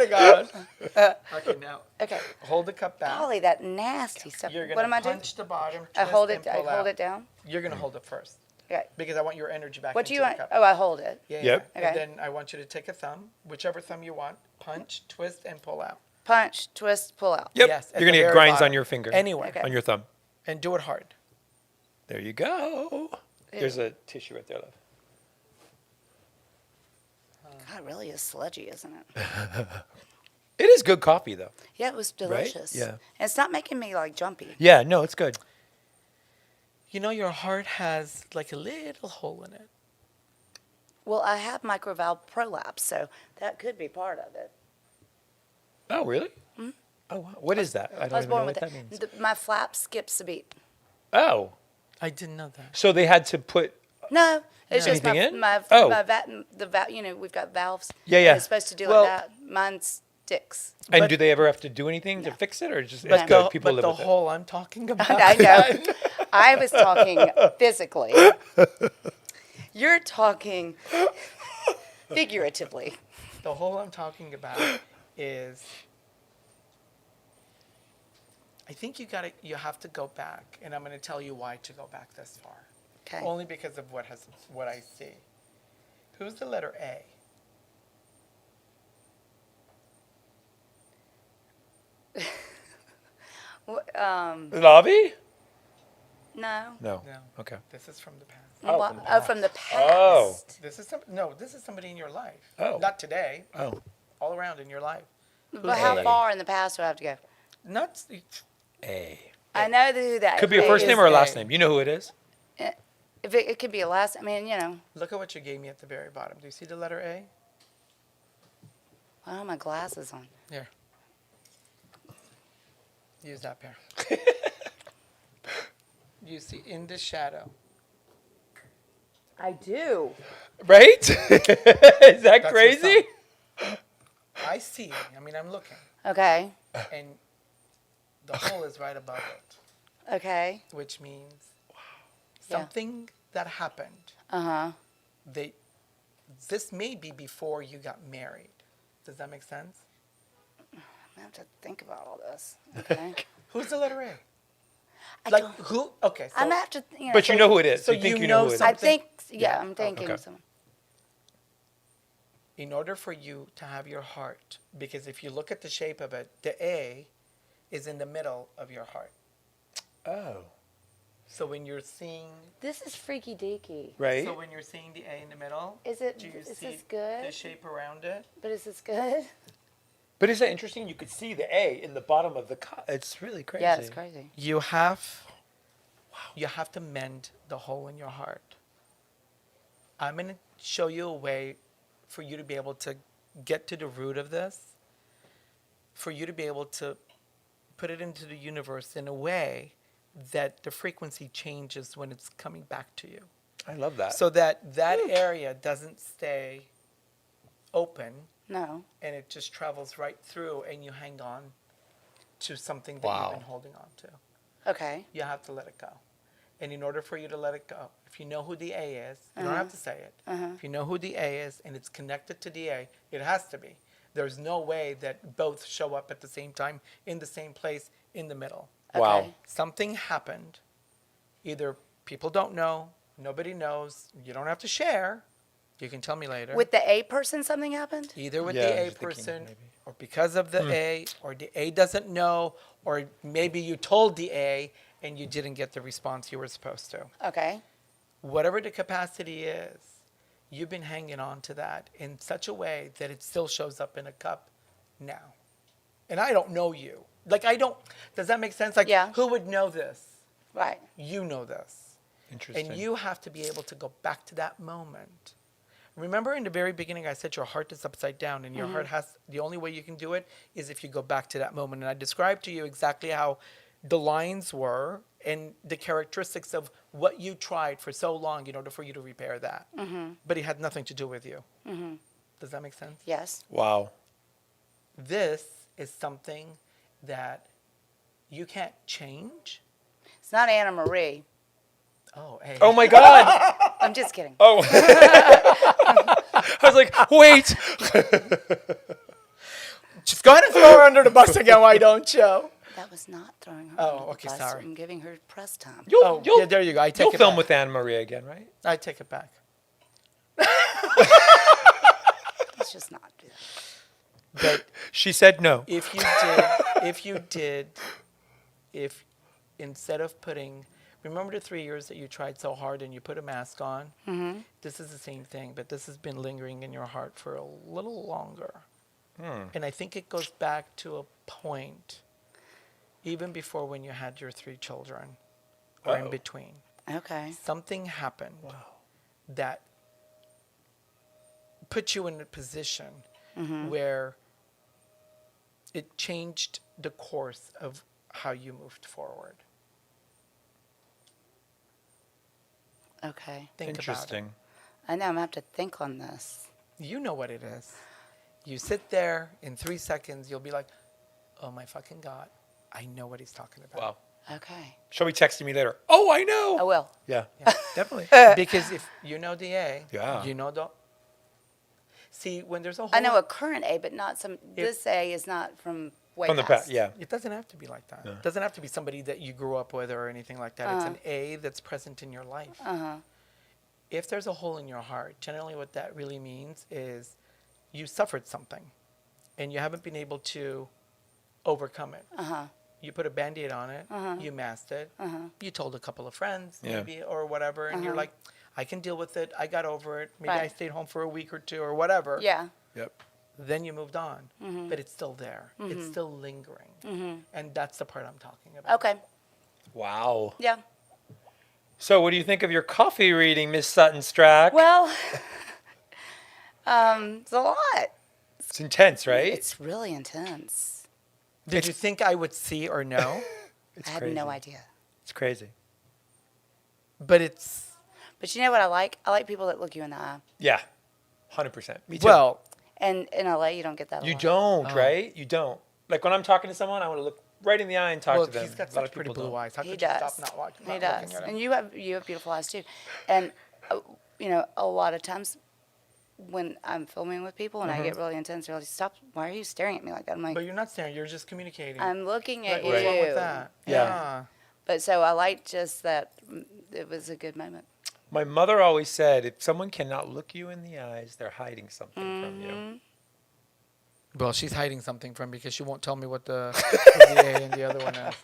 God. Okay, now Okay. hold the cup back. Golly, that nasty stuff. You're What going am I to doing? punch the bottom. I twist, hold and it. I pull hold out. it down. You're going to hold it first Okay. because I want your energy back What do into you the want? cup. Oh, I hold it. Yeah, Yep. yeah. Okay. And then I want you to take a thumb, whichever thumb you want, punch, twist, and pull out. Punch, twist, pull out. Yep. Yes, at You're going the to get very grinds bottom. on your finger. Anywhere. Okay. On your thumb. And do it hard. There you go. There's a tissue right there, love. God, it really is sludgy, isn't it? It is good coffee, though. Yeah, it was delicious. Yeah. And it's not making me like jumpy. Yeah, no, it's good. You know, your heart has like a little hole in it. Well, I have microvalve prolapse, so that could be part of it. Oh, really? Oh, wow. What is that? I I don't was even know born what with that it. means. My flap skips a beat. Oh. I didn't know that. So they had to put... No, it's just Anything my in? Oh. the valve. You know, we've got valves. Yeah, and yeah. It's supposed to do Well- like that. Mine sticks. And But- do they ever have to do anything to fix it? Or just... It's But good. People but live the with it. hole I'm talking about. I know. I was talking physically. You're talking figuratively. The hole I'm talking about is, I think you have to go back, and I'm going to tell you why to go back this far. Okay. Only because of what I see. Who's the letter A? Lobby? No. No. No. Okay. This is from the past. Oh, from the past. Oh. This is somebody in your life. Oh. Not today. Oh. All around in your life. But how A? far in the past do I have to go? Not. A. I know who that Could be a first is. name or a last A. name. You know who it is? If it could be a last. I mean, you know. Look at what you gave me at the very bottom. Do you see the letter A? I don't have my glasses on. Here. Use that pair. You see in the shadow. I do. Right? Is that That's your crazy? I see. I mean, I'm looking, Okay. and the hole is right above it, Okay. which means Yeah. something that happened. Uh-huh. This may be before you got married. Does that make sense? I have to think about all this. Okay. Who's the letter A? I Like don't- who? Okay, so I'm gonna have to. You know, But you know who it is. So you think you you know know who it I is. think. Yeah, Yeah. I'm thinking Okay. someone. in order for you to have your heart, because if you look at the shape of it, the A is in the middle of your heart. Oh. So when you're seeing, This is freaky deaky. Right? so when you're seeing the A in the middle, Is it? do you Is see this good? the shape around it? But is this good? But isn't that interesting? You could see the A in the bottom of the cup. It's really crazy. Yeah, it's crazy. You have to mend the hole in your heart. I'm going to show you a way for you to be able to get to the root of this, for you to be able to put it into the universe in a way that the frequency changes when it's coming back to you. I love that. So that area doesn't stay open No. and it just travels right through and you hang on to something that Wow. you've been holding on to. Okay. You have to let it go. And in order for you to let it go, if you know who the A is, you don't have to say it. If you know who the A is and it's connected to the A, it has to be. There's no way that both show up at the same time, in the same place, in the middle. Wow. Okay. Something happened. Either people don't know, nobody knows, you don't have to share. You can tell me later. With the A person, something happened. Either with Yeah, the I A was thinking person, maybe. or because of the A, or the A doesn't know, or maybe you told the A and you didn't get the response you were supposed to. Okay. Whatever the capacity is, you've been hanging on to that in such a way that it still shows up in a cup now. And I don't know you. Like, does that make sense? Like, Yeah. who would know this? Right. You know this. Interesting. And you have to be able to go back to that moment. Remember in the very beginning, I said your heart is upside down, and your heart has, the only way you can do it is if you go back to that moment. And I described to you exactly how the lines were and the characteristics of what you tried for so long in order for you to repair that. But it had nothing to do with you. Does that make sense? Yes. Wow. This is something that you can't change. It's not Anna Marie. Oh, hey. Oh my God. I'm just kidding. Oh. I was like, wait. Just go ahead and throw her under the bus again, why don't you? That was not throwing her Oh, under the okay, bus. sorry. I'm giving her press time. Yeah, there you go. I take You'll it film back. with Anne Marie again, right? I take it back. Let's just not do that. But She said no. if instead of putting, remember the 3 years that you tried so hard and you put a mask on? This is the same thing, but this has been lingering in your heart for a little longer. And I think it goes back to a point, even before when you had your 3 children, or in between. Okay. Something happened that put you in a position where it changed the course of how you moved forward. Okay. Think Interesting. I know I'm going to have to think on this. about it. You know what it is. You sit there, in 3 seconds, you'll be like, oh my fucking God, I know what he's talking about. Wow. Okay. She'll be texting me later. Oh, I know. I will. Yeah. Yeah, definitely. Because if you know the A, Yeah. you know the... See, when there's a whole... I know a current A, but not some. This A is not from way From the past. past, yeah. It doesn't have to be like that. It doesn't have to be somebody that you grew up with or anything like that. It's an A that's present in your life. If there's a hole in your heart, generally what that really means is you suffered something and you haven't been able to overcome it. You put a Band-Aid on it, you masked it, you told a couple of friends maybe or whatever, and you're like, I can deal with it, I got over it, maybe I Right. stayed home for a week or two or whatever. Yeah. Yep. Then you moved on, but it's still there. It's still lingering. And that's the part I'm talking about. Okay. Wow. Yeah. So what do you think of your coffee reading, Miss Sutton Strack? Well, it's a lot. It's intense, right? It's really intense. Did you think I would see or know? It's I had crazy. no idea. It's crazy. But it's, But you know what I like? I like people that look you in the eye. Yeah. 100%. Me too. well, And in LA, you don't get that a you lot. don't, right? You don't. Like when I'm talking to someone, I want to look right in the eye and talk well, to them. he's got A lot of such pretty people blue don't. eyes. How He could does. you stop not watching? He does. Looking at him? And you have beautiful eyes too. And you know, a lot of times when I'm filming with people and I get really intense, they're like, "Stop! Why are you staring at me like that?" I'm like, But you're not staring. You're just communicating. "I'm looking at Like, you." what's wrong with that? Yeah. But so I like just that. It was a good moment. My mother always said, if someone cannot look you in the eyes, they're hiding something from you. Well, she's hiding something from me because she won't tell me what the A and the other one is.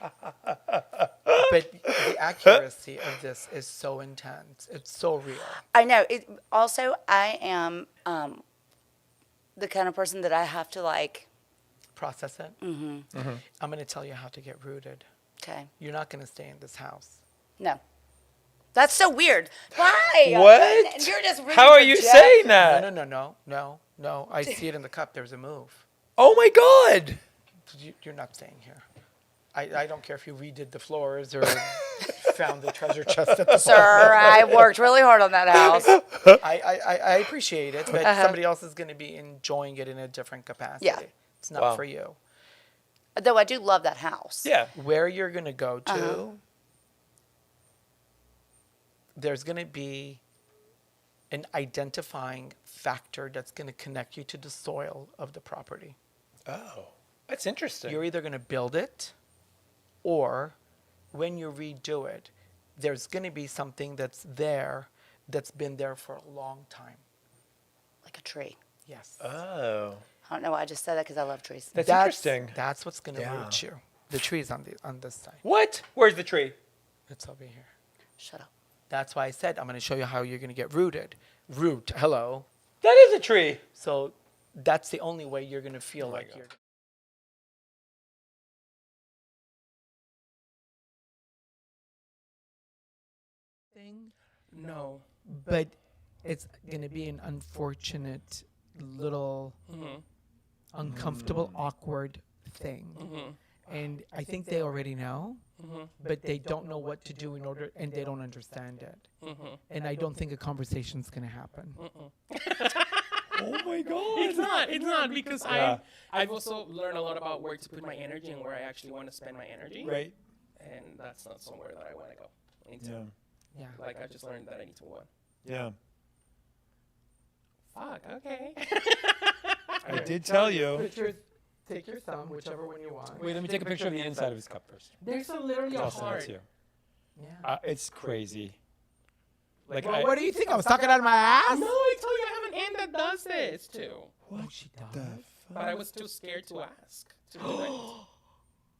But the accuracy of this is so intense. It's so real. I know. It also, I am the kind of person that I have to like. Process it. I'm going to tell you how to get rooted. Okay. You're not going to stay in this house. No. That's so weird. Why? What? You're just really How are you project- saying that? No. I see it in the cup. There's a move. Oh my God. You're not staying here. I don't care if you redid the floors or found the treasure chest at the Sir, I worked really hard on that house. I appreciate it, but somebody else is going to be enjoying it in a different capacity. Yeah. It's not Wow. for you. Though I do love that house. Yeah. Where you're going to go to, there's going to be an identifying factor that's going to connect you to the soil of the property. Oh, that's interesting. You're either going to build it, or when you redo it, there's going to be something that's there that's been there for a long time. Like a tree. Yes. Oh. I don't know why I just said that because I love trees. That's interesting. That's what's going to Yeah. root you. The tree's on this side. What? Where's the tree? It's over here. Shut up. That's why I said I'm going to show you how you're going to get rooted. Root. Hello. That is a tree. So that's the only way you're going to feel like God. you're. thing. No. But it's going to be an unfortunate little uncomfortable, awkward thing. And I think they already know, but they don't know what to do in order, and they don't understand it. And I don't think a conversation's going to happen. Oh my God. It's not because I've also learned a lot about where to put my energy and where I actually want to spend my energy. Right. And that's not somewhere that I want to go into. Yeah. Like, I just learned that I need to move on. Yeah. Fuck, okay. I did tell you. Take your thumb, whichever one you want. Wait, let me take a picture of the inside of his cup first. There's literally a I'll send it heart. to you. Yeah. It's crazy. Like, Well, what do you think? I was talking out of my ass? No, I told you I have an aunt that does this too. Oh, she does. But I was too scared to ask. To do it.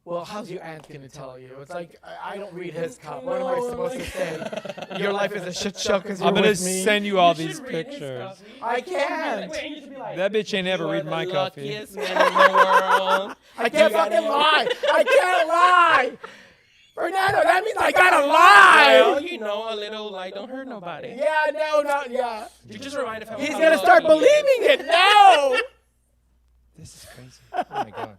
Well, how's your aunt going to tell you? It's like, I don't read his cup. What am I supposed to say? Your life is a shit show because you're I'm going to with me? send you all You these should read his pictures. coffee. I can't. Wait, you should be like, That bitch ain't ever "You are read the my coffee. luckiest man in the world. I can't fucking lie. I can't lie. Fernando, that means I gotta lie. Well, you know, a little like, don't hurt nobody. Yeah, no, not yeah. You just reminded him. He's how gonna start lucky he is. believing it. No. This is crazy. Oh my God.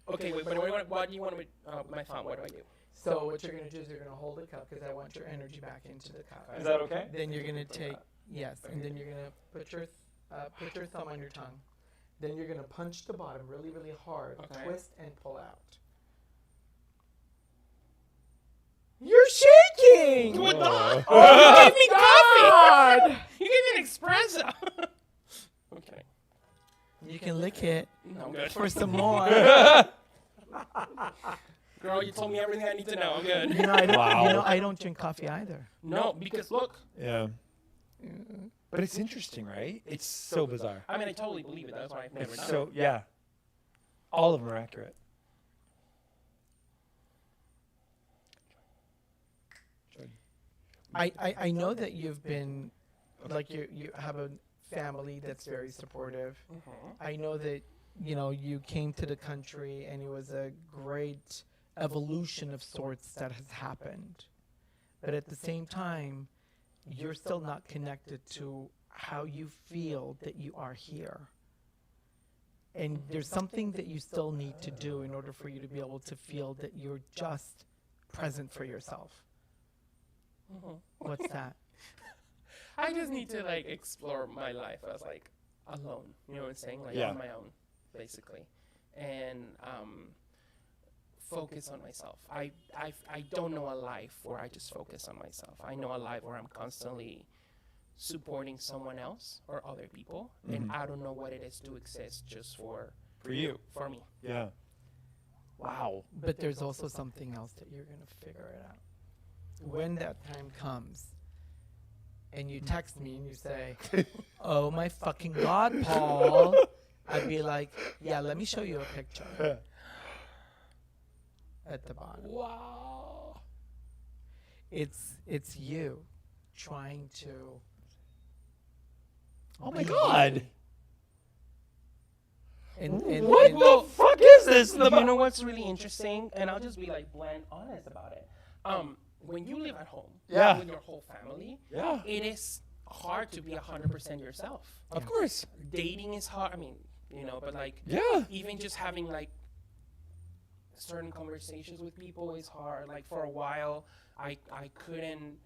Okay, wait, but what do you want me? My phone. What do I do? So what you're gonna do is you're gonna hold the cup because I want your energy back into the cup. Is that okay? Then you're gonna take and then you're gonna put your thumb on your tongue. Then you're gonna punch the bottom really, really hard, Okay. twist and pull out. You're shaking. What Whoa. Oh, you gave me God. coffee. You gave me an espresso. Okay. You can lick it No, I'm good. for some more. Girl, you told me everything I need to know. I'm good. I don't drink coffee either. No, because look. Yeah. But it's interesting, right? It's so bizarre. I mean, I totally believe it. That's why I've never It's done so, it. yeah. All of them are accurate. I know that you've been, like you have a family that's very supportive. I know that, you came to the country and it was a great evolution of sorts that has happened. But at the same time, you're still not connected to how you feel that you are here. And there's something that you still need to do in order for you to be able to feel that you're just present for yourself. What's that? I just need to like explore my life as like alone. You know what I'm saying? Like Yeah. on my own, basically, and focus on myself. I don't know a life where I just focus on myself. I know a life where I'm constantly supporting someone else or other people, and I don't know what it is to exist just for you. for me. Yeah. Wow. But there's also something else that you're going to figure it out. When that time comes and you text me and you say, oh my fucking God, Paul, I'd be like, yeah, let me show you a picture at the bottom. Wow. It's you trying to. Oh my God. And What the fuck is this? You know what's really interesting? And I'll just be like bland honest about it. When you live at home with your whole family, it is hard to be 100% yourself. Of course. Dating is hard. I mean, but like even just having like certain conversations with people is hard. Like for a while, I couldn't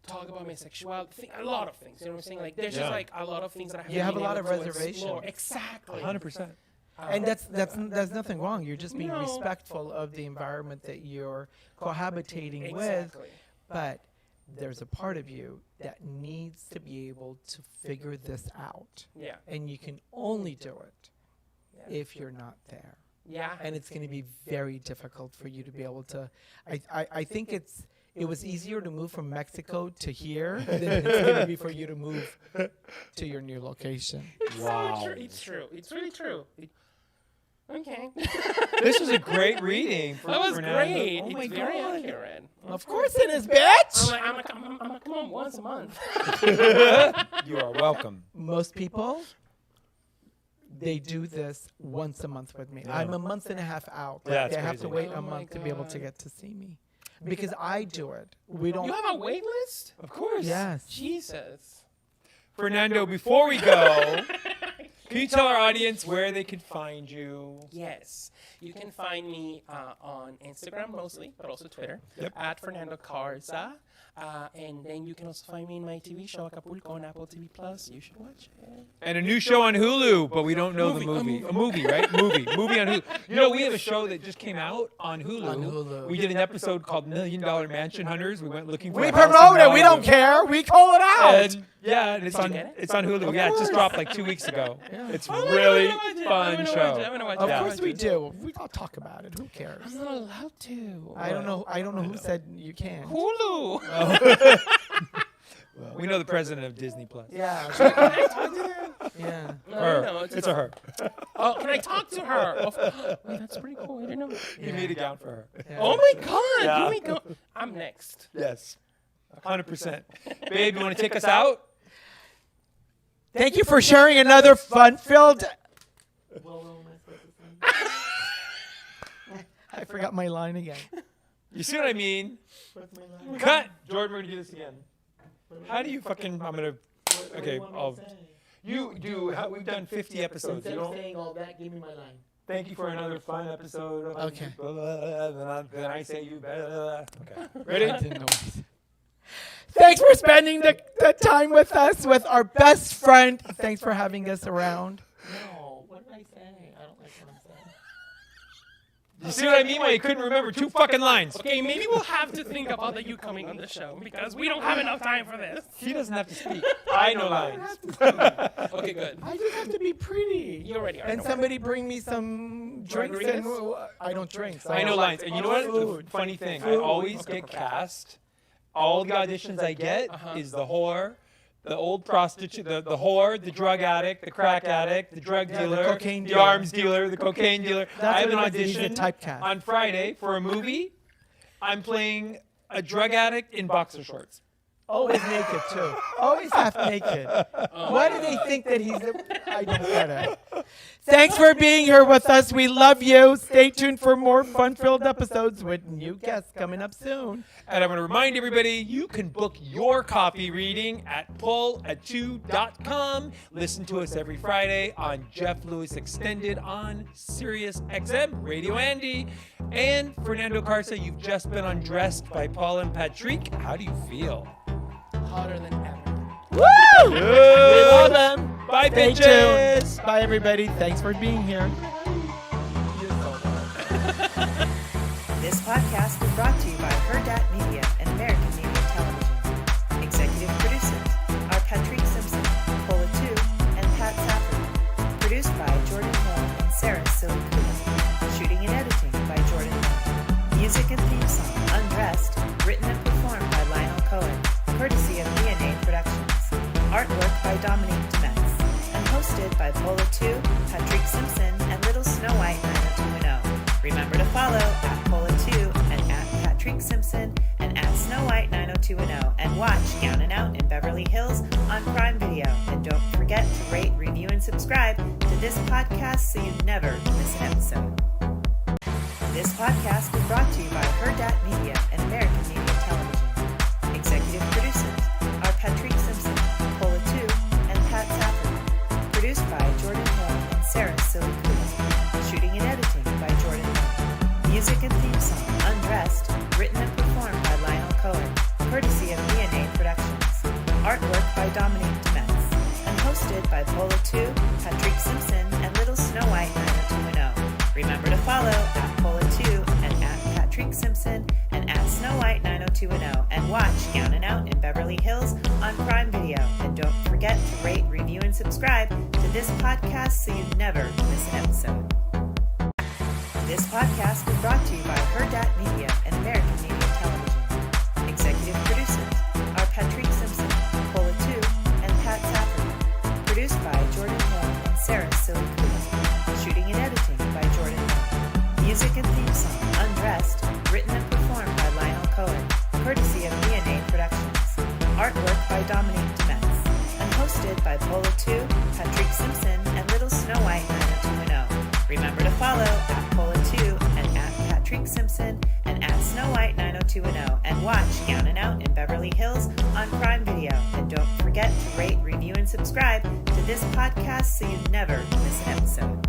talk about my sexuality. A lot of things. You know what I'm saying? Like there's just like a lot of things that I You have a been lot able of to reservations. explore. Exactly. 100%. And there's nothing wrong. You're just being respectful of the environment that you're cohabitating with. Exactly. But there's a part of you that needs to be able to figure this out. Yeah. And you can only do it if you're not there. Yeah. And it's going to be very difficult for you to be able to. I think it was easier to move from Mexico to here than it's going to be for you to move to your new location. Wow. So true. It's true. It's really true. Okay. This was a great reading. That was Fernando. great. Oh my It's very God. accurate. Of course it is, bitch! I'm like, come on once a month. You are welcome. Most people, they do this once a month with me. Yeah. I'm a month and a half out. Yeah, it's they have to crazy. wait Oh a my month to be able to God. get to see me. because I do it. We don't. You have a wait list? Of course. Yes. Jesus. Fernando, before we go, can you tell our audience where they could find you? Yes. You can find me on Instagram mostly, but also Twitter, Yep. at Fernando Carza. And then you can also find me in my TV show, Acapulco, on Apple TV+. You should watch it. And a new show on Hulu, but we don't know the movie. A movie, right? Movie on Hulu. You know, we have a show that just came out on Hulu. On Hulu. We did an episode called $1 Million Mansion Hunters. We went looking for We a house in promote it. We Malibu. don't care. We call it out. And yeah, and it's on Hulu. Yeah, it just dropped like 2 weeks ago. It's really fun show. Of course we do. We don't talk about it. Who cares? I'm not allowed to. I don't know who said you can't. Hulu. We know the president of Disney Plus. Yeah. Yeah. No, It's a her. Oh, can I talk to her? Wait, that's pretty cool. I didn't know. You made a gown for her. Yeah. Oh my God! Yeah. You make I'm next. Yes. 100%. Babe, you want to take us out? Thank you for sharing another fun-filled. I forgot my line again. You see what I mean? Cut! Jordan, we're going to do this again. How do you fucking... I'm going to... Okay, we've done 50 episodes. You don't... saying all that, give me my line. Thank you for another fun episode. Of Okay. Then I say you... Okay. Ready? Thanks for spending the time with us, with our best friend. Thanks for having us around. No, what did I say? I don't like what I'm saying. You see what I mean? Why you couldn't remember 2 fucking lines. Okay, maybe we'll have to think about you coming on the show because we don't have enough time for this. He doesn't have to speak. I know lines. Okay, good. I just have to be pretty. You already are. And somebody bring me some drinks. And I don't drink. So I know lines. And you know what? Food. The funny thing, I always get cast. All the auditions I get is the whore, the old prostitute, the whore, the drug addict, the crack addict, the drug dealer, the cocaine the dealer. arms dealer, the cocaine dealer. I have an what it is, he's a audition typecast. on Friday for a movie. I'm playing a drug addict in boxer shorts. Always naked, too. Always half naked. Why do they think that he's... I don't get it. Thanks for being here with us. We love you. Stay tuned for more fun-filled episodes with new guests coming up soon. And I want to remind everybody, you can book your coffee reading at polatteu.com. Listen to us every Friday on Jeff Lewis Extended on Sirius XM, Radio Andy. And Fernando Carza, you've just been undressed by Paul and Patrik. How do you feel? Hotter than ever. Woo! We love them. Bye, Stay bitches. tuned. Bye, everybody. Thanks for being here. This podcast was brought to you by Hurrdat Media and American Media Television. Executive producers are Patrik Simpson, Pol Atteu, and Pat Safford. Produced by Jordan Hill and Sarah Silikuma. Shooting and editing by Jordan Hill. Music and theme song, Undressed, written and performed by Lionel Cohen, courtesy of Media Productions. Artwork by Dominique Demetz. And hosted by Pol Atteu, Patrik Simpson, and Little Snow White 90210. Remember to follow at Pol Atteu and at Patrik Simpson and at Snow White 90210 and watch Gown and Out in Beverly Hills on Prime Video. And don't forget to rate, review, and subscribe to this podcast so you never miss an episode. This podcast was brought to you by Hurrdat Media and American Media Television. Executive producers are Patrik Simpson, Pol Atteu, and Pat Safford. Produced by Jordan Hill and Sarah Silikuma. Shooting and editing by Jordan Hill. Music and theme song, Undressed, written and performed by Lionel Cohen, courtesy of Media Productions. Artwork by Dominique Demetz. And hosted by Pol Atteu, Patrik Simpson, and Little Snow White 90210. Remember to follow at Pol Atteu and at Patrik Simpson and at Snow White 90210 and watch Gown and Out in Beverly Hills on Prime Video. And don't forget to rate, review, and subscribe to this podcast so you never miss an episode. This podcast was brought to you by Hurrdat Media and American Media Television. Executive producers are Patrik Simpson, Pol Atteu, and Pat Safford. Produced by Jordan Hill and Sarah Silikuma. Shooting and editing by Jordan Hill. Music and theme song, Undressed, written and performed by Lionel Cohen, courtesy of Media Productions. Artwork by Dominique Demetz. And hosted by Pol Atteu, Patrik Simpson, and Little Snow White 90210. Remember to follow at Pol Atteu and at Patrik Simpson and at Snow White 90210 watch Gown and Out in Beverly Hills on Prime Video. And don't forget to rate, review, and subscribe to this podcast so you never miss an episode.